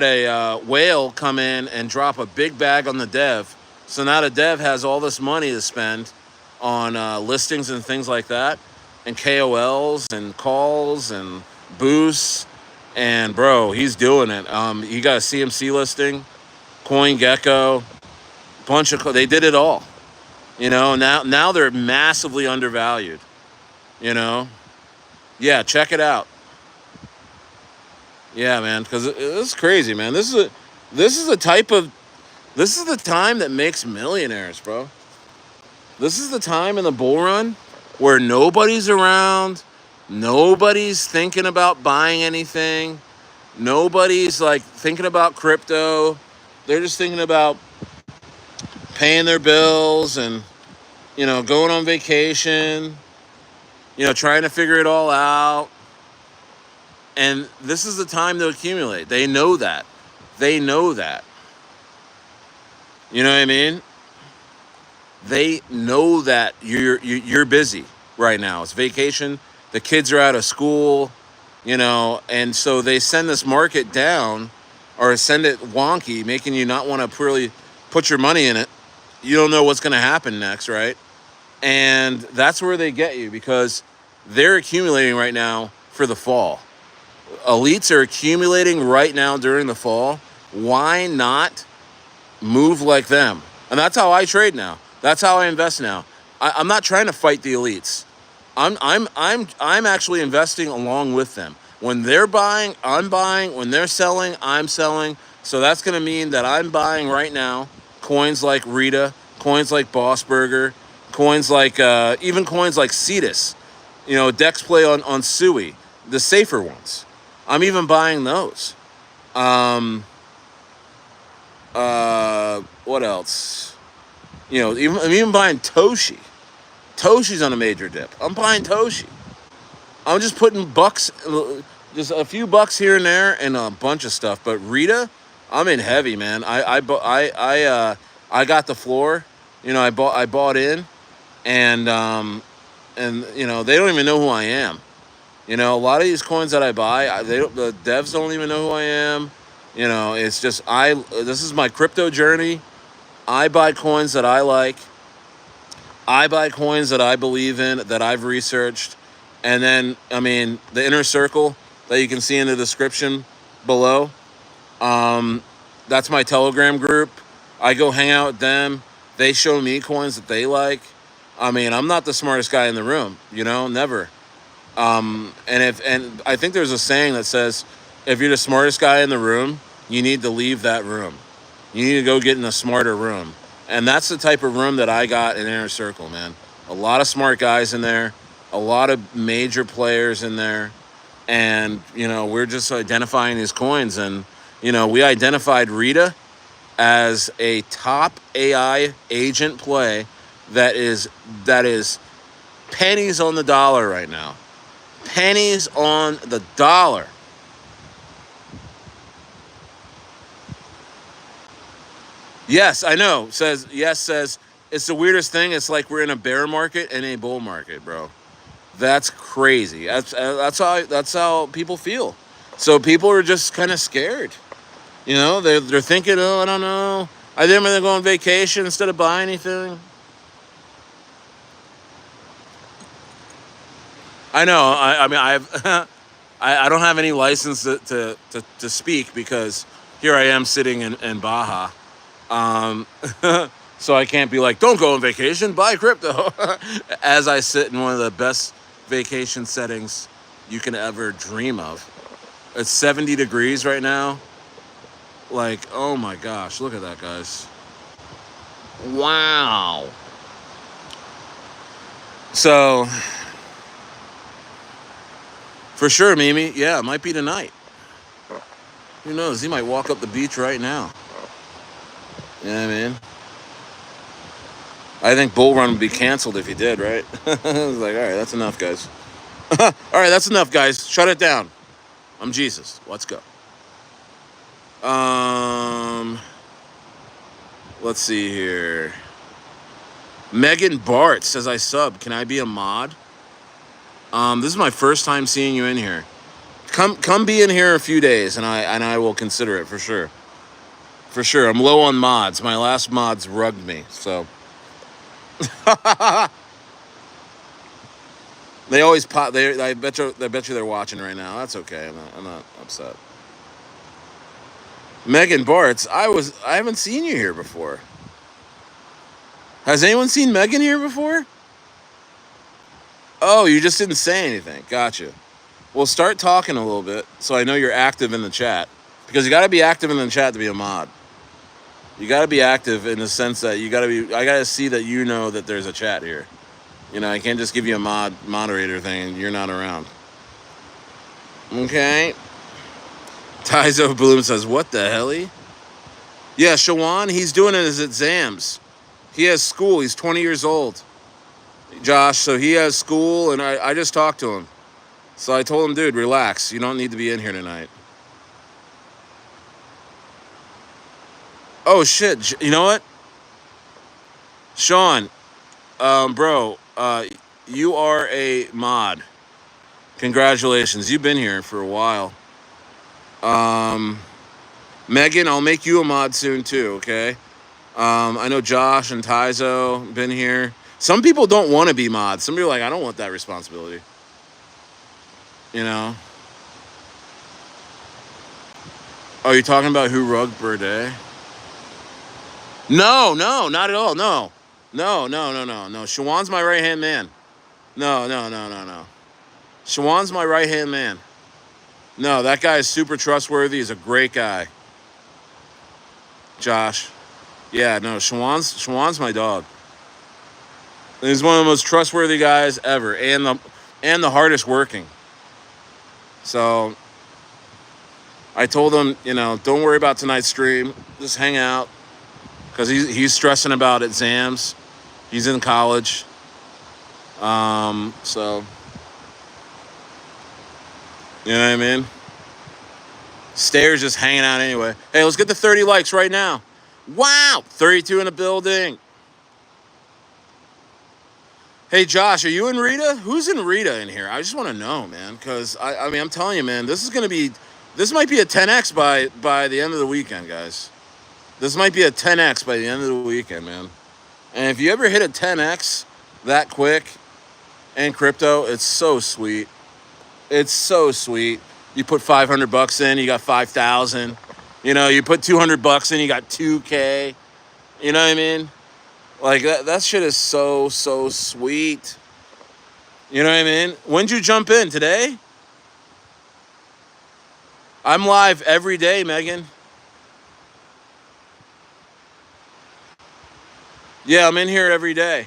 a whale come in and drop a big bag on the dev. So now the dev has all this money to spend on listings and things like that, and KOLs and calls and boosts. And bro, he's doing it. He got a CMC listing, CoinGecko, bunch of. They did it all. Now they're massively undervalued. Yeah, check it out. Yeah, man, because it's crazy, man. This is a type of this is the time that makes millionaires, bro. This is the time in the bull run where nobody's around, nobody's thinking about buying anything, nobody's like thinking about crypto. They're just thinking about paying their bills and going on vacation, trying to figure it all out. And this is the time to accumulate. They know that. They know that. You know what I mean? They know that you're busy right now. It's vacation. The kids are out of school, and so they send this market down or send it wonky, making you not want to really put your money in it. You don't know what's going to happen next, right? And that's where they get you because they're accumulating right now for the fall. Elites are accumulating right now during the fall. Why not move like them? And that's how I trade now. That's how I invest now. I'm not trying to fight the elites. I'm actually investing along with them. When they're buying, I'm buying. When they're selling, I'm selling. So that's going to mean that I'm buying right now coins like RITA, coins like BossBurger, coins like even coins like Cetus. Dex play on Sui, the safer ones. I'm even buying those. What else? I'm even buying Toshi. Toshi's on a major dip. I'm buying Toshi. I'm just putting bucks, just a few bucks here and there, and a bunch of stuff. But Rita, I'm in heavy, man. I got the floor. I bought in, and they don't even know who I am. A lot of these coins that I buy, the devs don't even know who I am. It's just this is my crypto journey. I buy coins that I like. I buy coins that I believe in, that I've researched. And then, the inner circle that you can see in the description below, that's my Telegram group. I go hang out with them. They show me coins that they like. I'm not the smartest guy in the room, never. And I think there's a saying that says, if you're the smartest guy in the room, you need to leave that room. You need to go get in a smarter room. And that's the type of room that I got in Inner Circle, man. A lot of smart guys in there, a lot of major players in there. And, we're just identifying these coins. And, we identified Rita as a top AI agent play that is pennies on the dollar right now. Pennies on the dollar. Yes, I know. Says it's the weirdest thing. It's like we're in a bear market and a bull market, bro. That's crazy. That's how people feel. So people are just kind of scared. They're thinking, oh, I don't know. I think I'm gonna go on vacation instead of buy anything. I know. I've I don't have any license to speak because here I am sitting in Baja. Um, so I can't be like, don't go on vacation, buy crypto. As I sit in one of the best vacation settings you can ever dream of. It's 70 degrees right now. Like, oh my gosh, look at that, guys. Wow. So, for sure, Mimi, yeah, it might be tonight. Who knows? He might walk up the beach right now. You know what I mean? I think Bull Run would be canceled if he did, right? I was like, all right, that's enough, guys. All right, that's enough, guys. Shut it down. I'm Jesus. Let's go. Let's see here. Megan Bart says I sub. Can I be a mod? This is my first time seeing you in here. Come be in here a few days, and I will consider it for sure. For sure. I'm low on mods. My last mods rugged me, so. They always pop. I bet you they're watching right now. That's okay. I'm not upset. Megan Bartz, I haven't seen you here before. Has anyone seen Megan here before? Oh, you just didn't say anything. Gotcha. Well, start talking a little bit so I know you're active in the chat. Because you got to be active in the chat to be a mod. You got to be active in the sense that you got to be. I got to see that you know that there's a chat here. You know, I can't just give you a moderator thing and you're not around. Okay. Tyzo Bloom says, "What the hell?" Yeah, Shawan, he's doing his exams. He has school. He's 20 years old. Josh, so he has school, and I just talked to him. So I told him, dude, relax. You don't need to be in here tonight. Oh, shit. You know what? Sean, bro, you are a mod. Congratulations. You've been here for a while. Megan, I'll make you a mod soon, too, okay? I know Josh and Tyzo been here. Some people don't want to be mods. Some people are like, I don't want that responsibility. You know? Oh, you're talking about who rugged Birday? No, not at all. No. Shawan's my right-hand man. No. Shawan's my right-hand man. No, that guy is super trustworthy. He's a great guy. Josh. Yeah, no, Shawan's my dog. He's one of the most trustworthy guys ever, and the hardest working. So I told him, don't worry about tonight's stream. Just hang out. Because he's stressing about exams. He's in college. So, you know what I mean? Stairs just hanging out anyway. Hey, let's get the 30 likes right now. Wow! 32 in the building. Hey, Josh, are you in RITA? Who's in RITA in here? I just want to know, man. Because, I mean, I'm telling you, man, this might be a 10x by the end of the weekend, guys. This might be a 10x by the end of the weekend, man. And if you ever hit a 10x that quick in crypto, it's so sweet. It's so sweet. You put $500 in, you got 5,000. You put $200 in, you got 2K. You know what I mean? Like that shit is so sweet. You know what I mean? When'd you jump in? Today? I'm live every day, Megan. Yeah, I'm in here every day.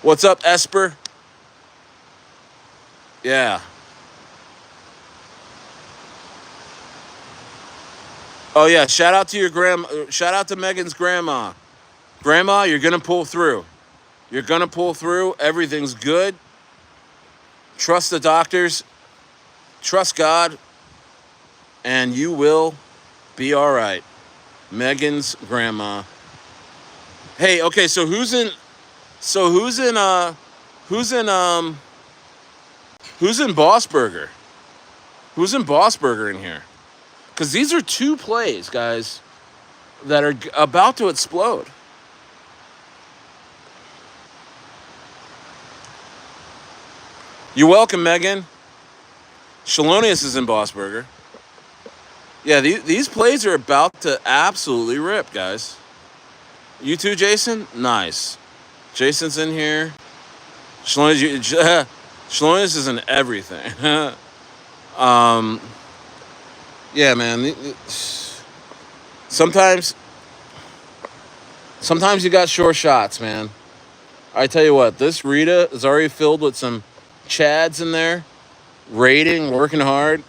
What's up, Esper? Yeah. Oh, yeah, shout out to Megan's grandma. Grandma, you're going to pull through. You're going to pull through. Everything's good. Trust the doctors. Trust God. And you will be all right. Megan's grandma. Hey, okay, so who's in BossBurger? Who's in BossBurger in here? Because these are two plays, guys, that are about to explode. You're welcome, Megan. Shalonius is in BossBurger. Yeah, these plays are about to absolutely rip, guys. You too, Jason? Nice. Jason's in here. Shalonius is in everything. Yeah, man. Sometimes you got short shots, man. I tell you what, this RITA is already filled with some Chads in there, raiding, working hard.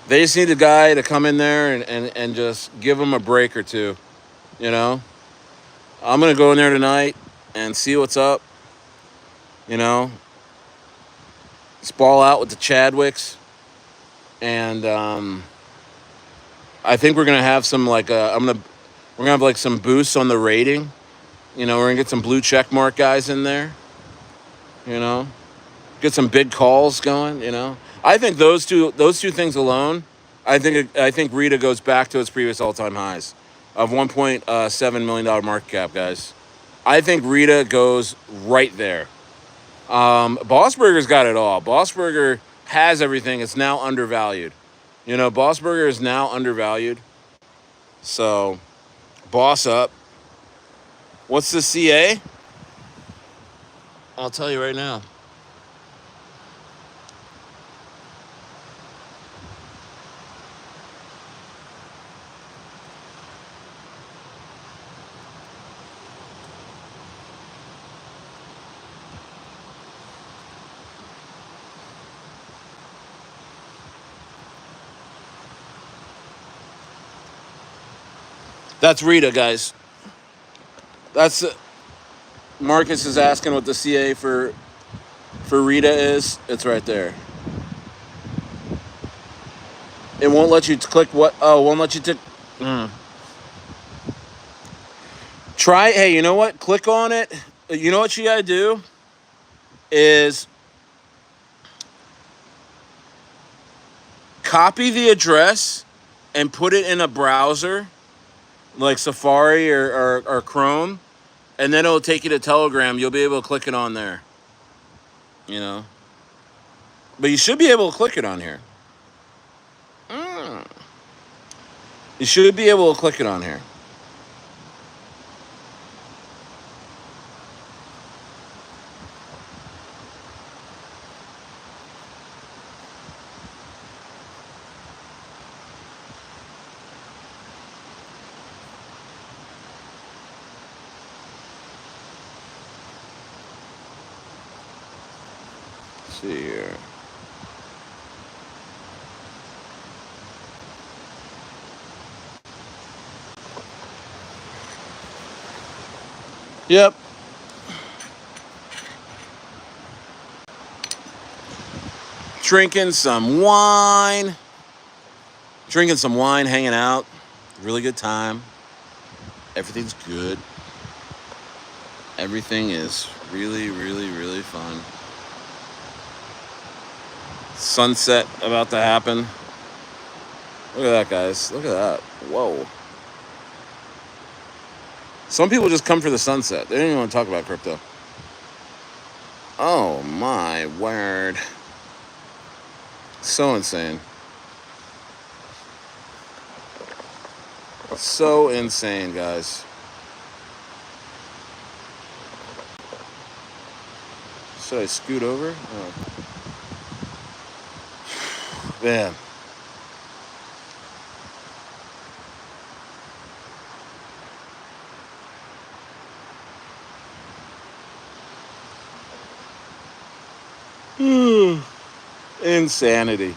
They just need a guy to come in there and just give them a break or two, I'm going to go in there tonight and see what's up, Just ball out with the Chadwicks. And I think we're going to have some, we're going to have, some boosts on the rating. We're going to get some blue check mark guys in there, Get some big calls going, I think those two things alone, I think RITA goes back to its previous all-time highs of $1.7 million market cap, guys. I think RITA goes right there. BossBurger's got it all. BossBurger has everything. It's now undervalued. BossBurger is now undervalued. So, boss up. What's the CA? I'll tell you right now. That's RITA, guys. That's Marcus is asking what the CA for RITA is. It's right there. It won't let you click what? Oh, it won't let you try. Hey, you know what? Click on it. You know what you gotta do is copy the address and put it in a browser like Safari or Chrome, and then it'll take you to Telegram. You'll be able to click it on there. You know, but you should be able to click it on here. You should be able to click it on here. Let's see here. Yep. Drinking some wine, hanging out. Really good time. Everything's good. Everything is really, really, really fun. Sunset about to happen. Look at that, guys. Look at that. Whoa. Some people just come for the sunset. They don't even want to talk about crypto. Oh my word. So insane. So insane, guys. Should I scoot over? Oh. Man. Insanity.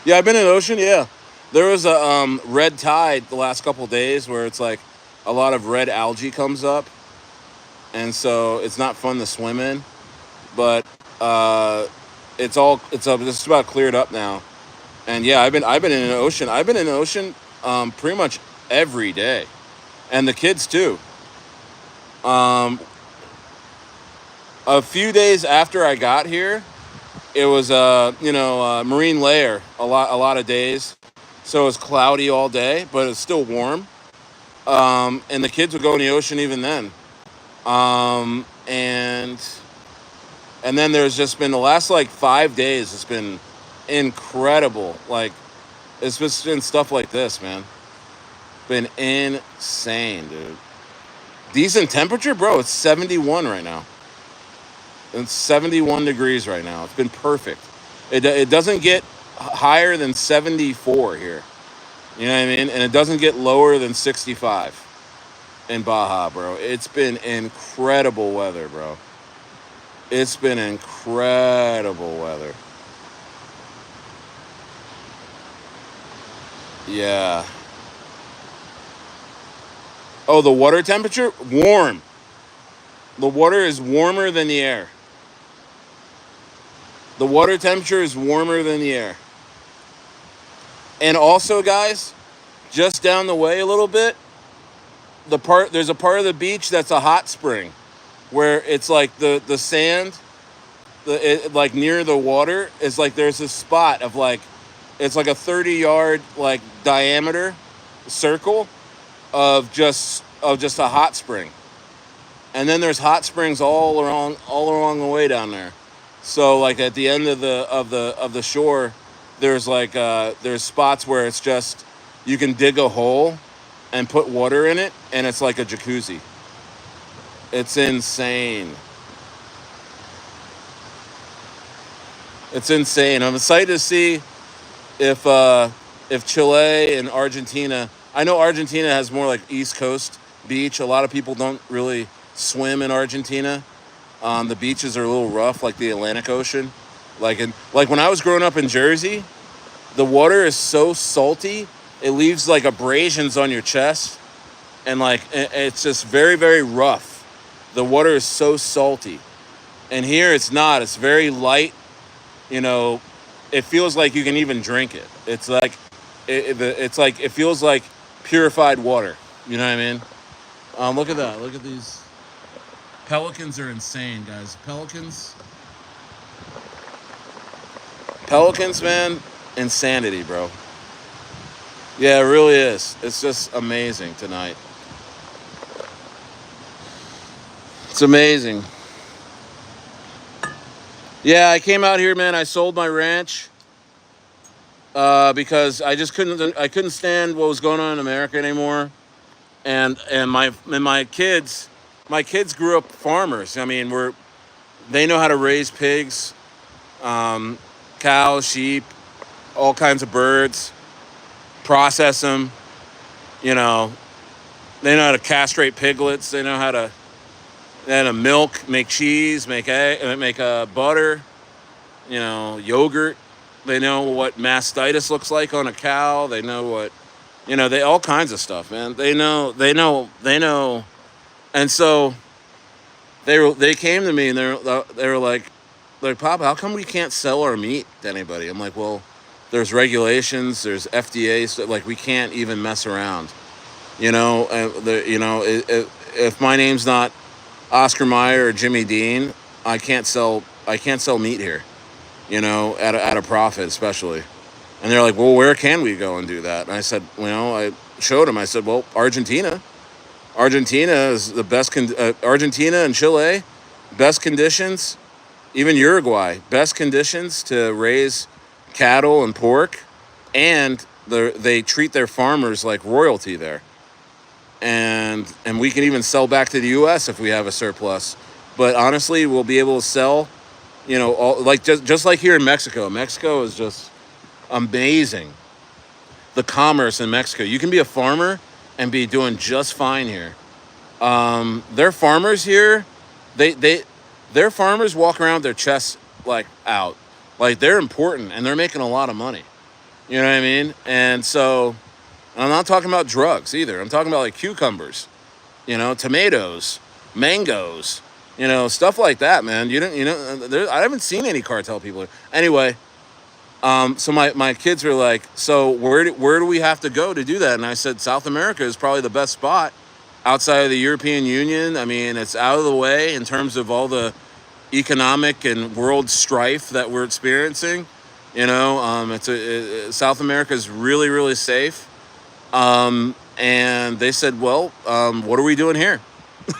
Yeah, I've been in the ocean. Yeah, there was a red tide the last couple of days where it's like a lot of red algae comes up, and so it's not fun to swim in. But it's just about cleared up now. And yeah, I've been in the ocean. I've been in the ocean pretty much every day, and the kids too. A few days after I got here, it was marine layer a lot of days, so it was cloudy all day, but it's still warm. And the kids would go in the ocean even then. And then there's just been the last like 5 days. It's been incredible. Like it's just been stuff like this, man. Been insane, dude. Decent temperature, bro. It's 71 right now. It's 71 degrees right now. It's been perfect. It doesn't get higher than 74 here. You know what I mean? And it doesn't get lower than 65 in Baja, bro. It's been incredible weather, bro. It's been incredible weather. Yeah. Oh, the water temperature? Warm. The water is warmer than the air. The water temperature is warmer than the air. And also, guys, just down the way a little bit, there's a part of the beach that's a hot spring, where it's like the sand, like near the water is like there's a spot of like, it's like a 30-yard like diameter circle of just a hot spring. And then there's hot springs all along the way down there. So like at the end of the shore, there's like there's spots where it's just you can dig a hole and put water in it, and it's like a jacuzzi. It's insane. It's insane. I'm excited to see if Chile and Argentina. I know Argentina has more like East Coast beach. A lot of people don't really swim in Argentina. The beaches are a little rough, like the Atlantic Ocean. Like when I was growing up in Jersey, the water is so salty it leaves like abrasions on your chest, and like it's just very very rough. The water is so salty, and here it's not. It's very light. You know, it feels like you can even drink it. It's like it feels like purified water. You know what I mean? Look at that. Look at these pelicans are insane, guys. Pelicans, man, insanity, bro. Yeah, it really is. It's just amazing tonight. It's amazing. Yeah, I came out here, man. I sold my ranch because I couldn't stand what was going on in America anymore. And my kids grew up farmers. I mean, they know how to raise pigs, um, cows, sheep, all kinds of birds, process them. You know, they know how to castrate piglets. They know how to milk, make cheese, make egg, make butter. You know, yogurt. They know what mastitis looks like on a cow. They know what, they all kinds of stuff, man. They know. And so they came to me and they were like, Papa, how come we can't sell our meat to anybody? I'm like, well, there's regulations, there's FDA, so like we can't even mess around. If my name's not Oscar Mayer or Jimmy Dean, I can't sell meat here. At a profit, especially. And they're like, well, where can we go and do that? And I said, I showed them. I said, well, Argentina. Argentina is the best. Argentina and Chile, best conditions. Even Uruguay, best conditions to raise cattle and pork, and they treat their farmers like royalty there. And we can even sell back to the U.S. if we have a surplus. But honestly, we'll be able to sell. Like just like here in Mexico. Mexico is just amazing. The commerce in Mexico. You can be a farmer and be doing just fine here. Their farmers here, they their farmers walk around with their chests like out, like they're important and they're making a lot of money. You know what I mean? And so I'm not talking about drugs either. I'm talking about like cucumbers, tomatoes, mangoes, stuff like that, man. I haven't seen any cartel people. Anyway, so my kids were like, so where do we have to go to do that? And I said, South America is probably the best spot outside of the European Union. I mean, it's out of the way in terms of all the economic and world strife that we're experiencing. South America is really, really safe. And they said, well, what are we doing here?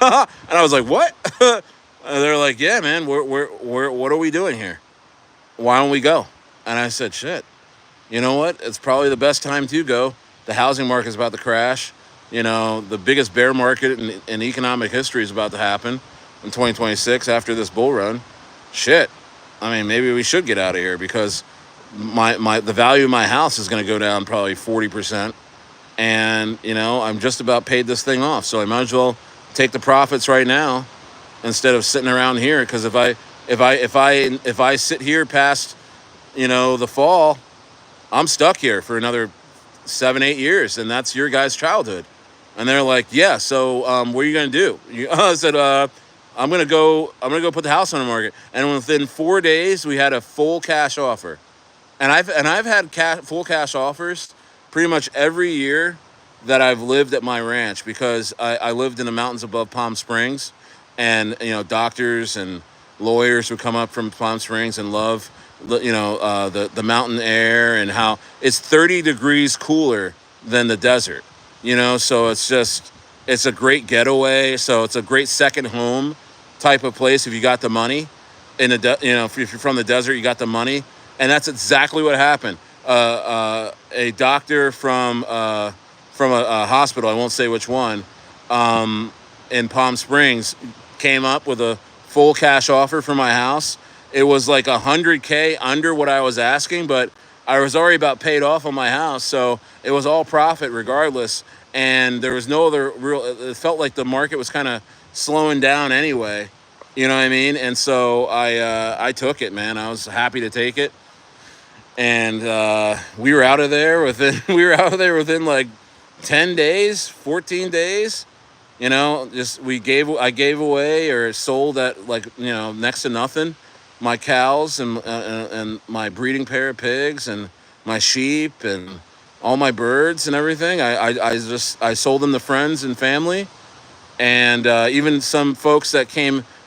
And I was like, what? And they're like, yeah, man, what are we doing here? Why don't we go? And I said, shit, you know what? It's probably the best time to go. The housing market is about to crash. The biggest bear market in economic history is about to happen in 2026 after this bull run. Shit. I mean, maybe we should get out of here because the value of my house is going to go down probably 40%. And, I'm just about paid this thing off. So I might as well take the profits right now instead of sitting around here. Because if I sit here past, the fall, I'm stuck here for another 7-8 years, and that's your guys' childhood. And they're like, yeah. So what are you gonna do? I said, I'm gonna go put the house on the market. And within 4 days, we had a full cash offer. And I've had full cash offers pretty much every year that I've lived at my ranch because I lived in the mountains above Palm Springs, and doctors and lawyers would come up from Palm Springs and love the mountain air and how it's 30 degrees cooler than the desert. So it's a great getaway. So it's a great second home type of place if you got the money. If you're from the desert, you got the money, and that's exactly what happened. A doctor from a hospital, I won't say which one, in Palm Springs came up with a full cash offer for my house. It was like $100K under what I was asking, but I was already about paid off on my house, so it was all profit regardless. And there was no other real. It felt like the market was kind of slowing down anyway. You know what I mean? And so I took it, man. I was happy to take it, and we were out of there within like 10 days, 14 days. You know, just I gave away or sold at like, you know, next to nothing. My cows and my breeding pair of pigs and my sheep and all my birds and everything. I sold them to friends and family, and even some folks that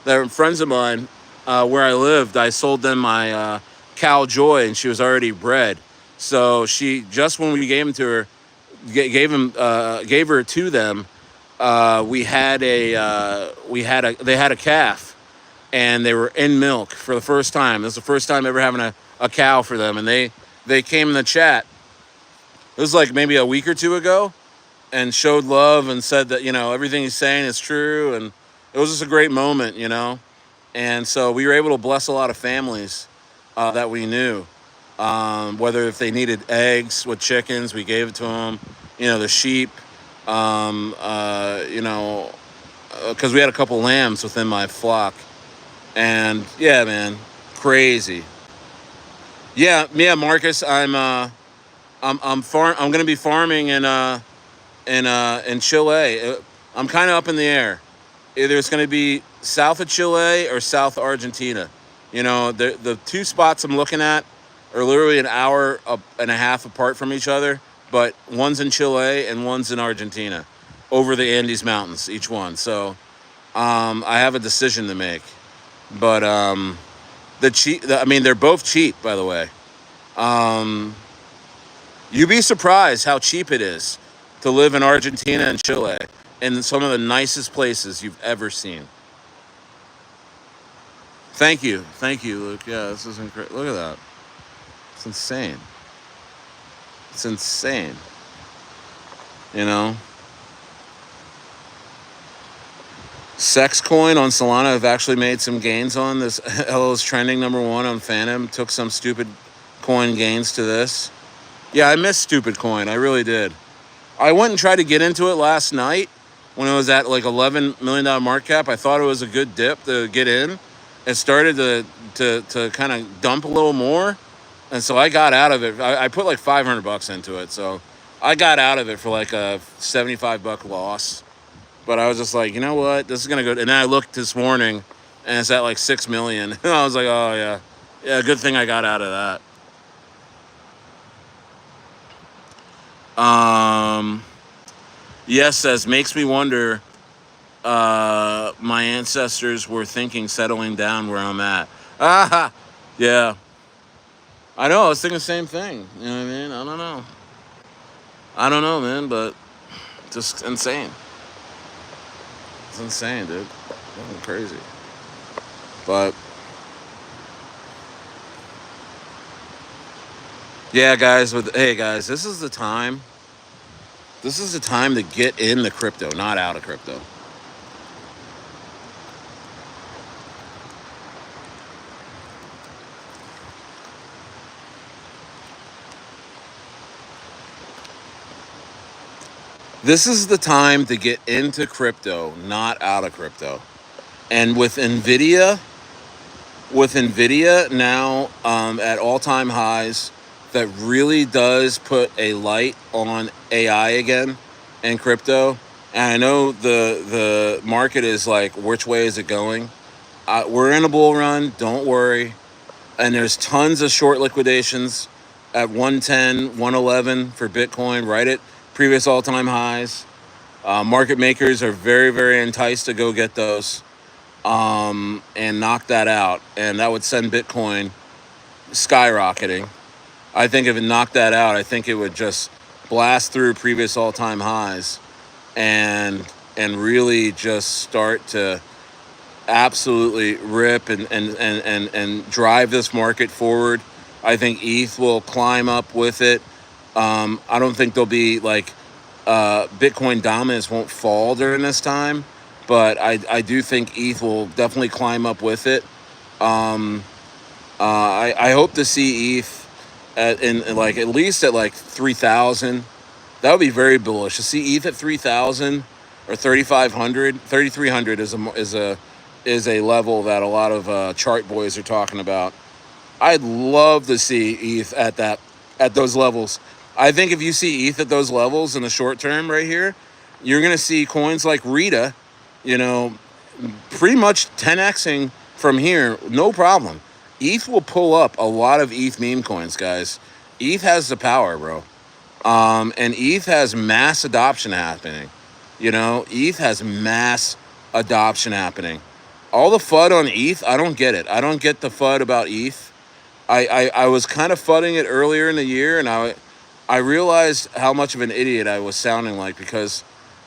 are friends of mine where I lived. I sold them my cow Joy, and she was already bred. So she, just when we gave them to her, gave her to them. They had a calf, and they were in milk for the first time. This was the first time ever having a cow for them, and they came in the chat. It was like maybe a week or two ago, and showed love and said that, you know, everything he's saying is true, and it was just a great moment, you know. And so we were able to bless a lot of families that we knew. Whether if they needed eggs with chickens, we gave it to them. You know, the sheep. You know, because we had a couple lambs within my flock, and yeah, man, crazy. Yeah, Marcus, I'm gonna be farming in Chile. I'm kind of up in the air. Either it's gonna be south of Chile or south of Argentina. You know, the two spots I'm looking at are literally an hour and a half apart from each other. But one's in Chile and one's in Argentina, over the Andes Mountains, each one. So I have a decision to make. But they're both cheap, by the way. You'd be surprised how cheap it is to live in Argentina and Chile, in some of the nicest places you've ever seen. Thank you, Luke. Yeah, this is incredible. Look at that. It's insane. It's insane. You know? Sex coin on Solana have actually made some gains on this. LO is trending #1 on Phantom. Took some stupid coin gains to this. Yeah, I missed stupid coin. I really did. I went and tried to get into it last night when it was at like $11 million market cap. I thought it was a good dip to get in. It started to kind of dump a little more. And so I got out of it. I put like $500 into it. So I got out of it for like a $75 loss. But I was just like, you know what? This is going to go. And then I looked this morning, and it's at like 6 million. And I was like, oh, yeah. Yeah, good thing I got out of that. Yes says, makes me wonder, my ancestors were thinking settling down where I'm at. Ah, yeah. I know, I was thinking the same thing. You know what I mean? I don't know, man, but just insane. It's insane, dude. Fucking crazy. But yeah, guys, hey guys, this is the time. This is the time to get in the crypto, not out of crypto. This is the time to get into crypto, not out of crypto. And with Nvidia now at all-time highs, that really does put a light on AI again and crypto. And I know the market is like, which way is it going? We're in a bull run, don't worry. And there's tons of short liquidations at 110, 111 for Bitcoin, right at previous all-time highs. Market makers are very, very enticed to go get those and knock that out. And that would send Bitcoin skyrocketing. I think if it knocked that out, I think it would just blast through previous all-time highs and really just start to absolutely rip and drive this market forward. I think ETH will climb up with it. I don't think there'll be like Bitcoin dominance won't fall during this time. but I do think ETH will definitely climb up with it. Um, I hope to see ETH in like at least at like 3,000. That would be very bullish to see ETH at 3,000 or 3,500. 3,300 is a level that a lot of chart boys are talking about. I'd love to see ETH at those levels. I think if you see ETH at those levels in the short term right here, you're gonna see coins like RITA, you know, pretty much 10xing from here, no problem. ETH will pull up a lot of ETH meme coins, guys. ETH has the power, bro. And ETH has mass adoption happening. ETH has mass adoption happening. All the FUD on ETH, I don't get it. I don't get the FUD about ETH. I was kind of fudding it earlier in the year, and I realized how much of an idiot I was sounding like, because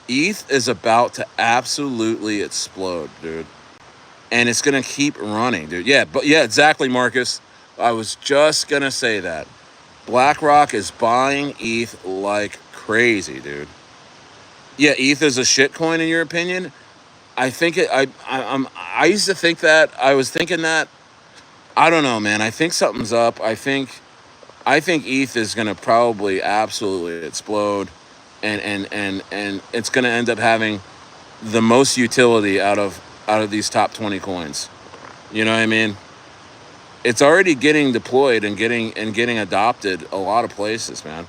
ETH is about to absolutely explode, dude. And it's going to keep running, dude. Yeah, but yeah, exactly, Marcus. I was just going to say that. BlackRock is buying ETH like crazy, dude. Yeah, ETH is a shitcoin in your opinion? I think it. I used to think that. I was thinking that. I don't know, man. I think something's up. I think ETH is gonna probably absolutely explode, and it's gonna end up having the most utility out of these top 20 coins. You know what I mean? It's already getting deployed and getting adopted a lot of places, man.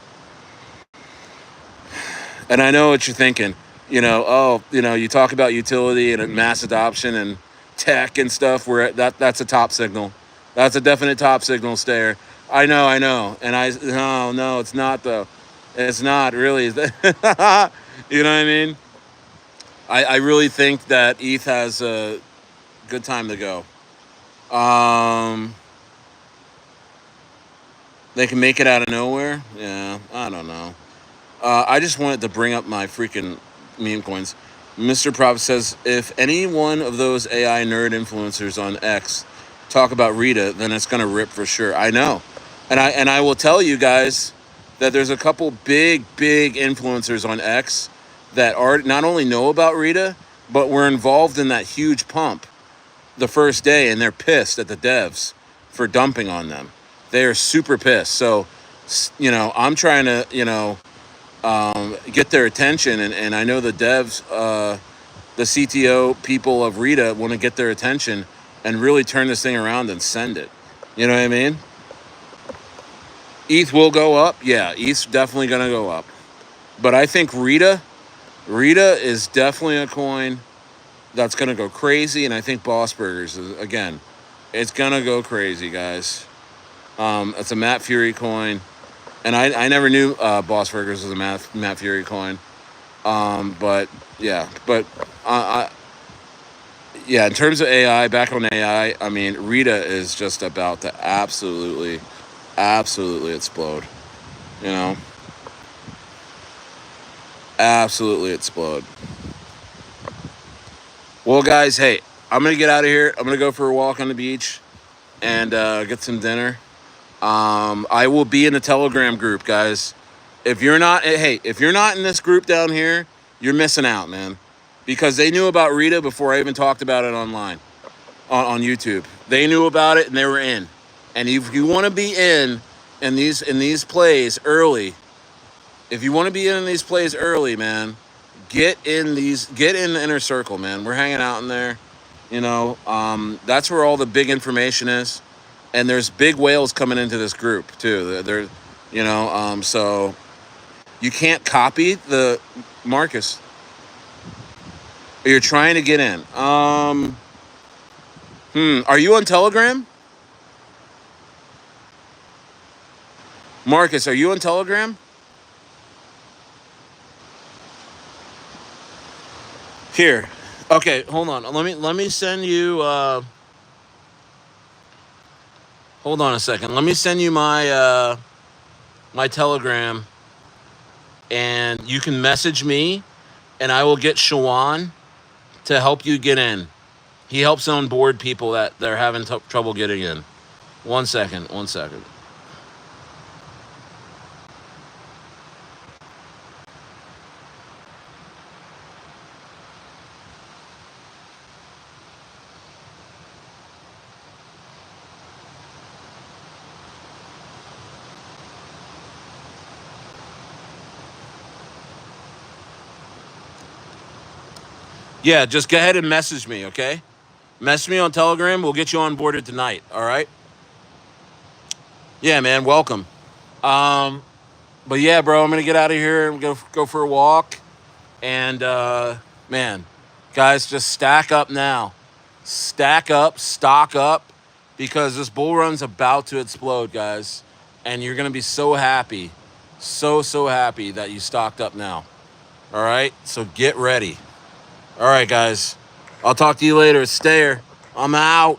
And I know what you're thinking. You talk about utility and mass adoption and tech and stuff. Where that's a top signal. That's a definite top signal stare. I know. And no, it's not though. It's not really. You know what I mean? I really think that ETH has a good time to go. Um, they can make it out of nowhere. Yeah, I don't know. I just wanted to bring up my freaking meme coins. Mr. Prop says, if any one of those AI nerd influencers on X talk about Rita, then it's gonna rip for sure. I know, and I will tell you guys that there's a couple big influencers on X that are not only know about Rita, but were involved in that huge pump the first day, and they're pissed at the devs for dumping on them. They are super pissed. So, I'm trying to, get their attention, and I know the devs, the CTO people of Rita want to get their attention and really turn this thing around and send it. You know what I mean? ETH will go up. Yeah, ETH's definitely going to go up. But I think Rita is definitely a coin that's going to go crazy, and I think BossBurgers is, again, it's going to go crazy, guys. It's a Matt Fury coin. And I never knew BossBurgers was a Matt Fury coin. But yeah, in terms of AI, back on AI, I mean, Rita is just about to absolutely explode. You know, absolutely explode. Well, guys, hey, I'm gonna get out of here. I'm gonna go for a walk on the beach and get some dinner. I will be in the Telegram group, guys. If you're not in this group down here, you're missing out, man. Because they knew about Rita before I even talked about it online, on YouTube. They knew about it and they were in. And if you want to be in these plays early, man, get in the inner circle, man. We're hanging out in there. That's where all the big information is. And there's big whales coming into this group too. So you can't copy the Marcus. You're trying to get in. Are you on Telegram? Marcus, are you on Telegram? Here. Okay, hold on. Let me send you hold on a second. Let me send you my my Telegram, and you can message me, and I will get Shawan to help you get in. He helps onboard people that they're having trouble getting in. One second. Yeah, just go ahead and message me, okay? Message me on Telegram. We'll get you onboarded tonight, all right? Yeah, man, welcome. Um, but yeah, bro, I'm going to get out of here and go for a walk. And, man, guys, just stack up now. Stack up, stock up, because this bull run's about to explode, guys. And you're going to be so happy, so happy that you stocked up now. All right? So get ready. All right, guys. I'll talk to you later. Stayer, I'm out.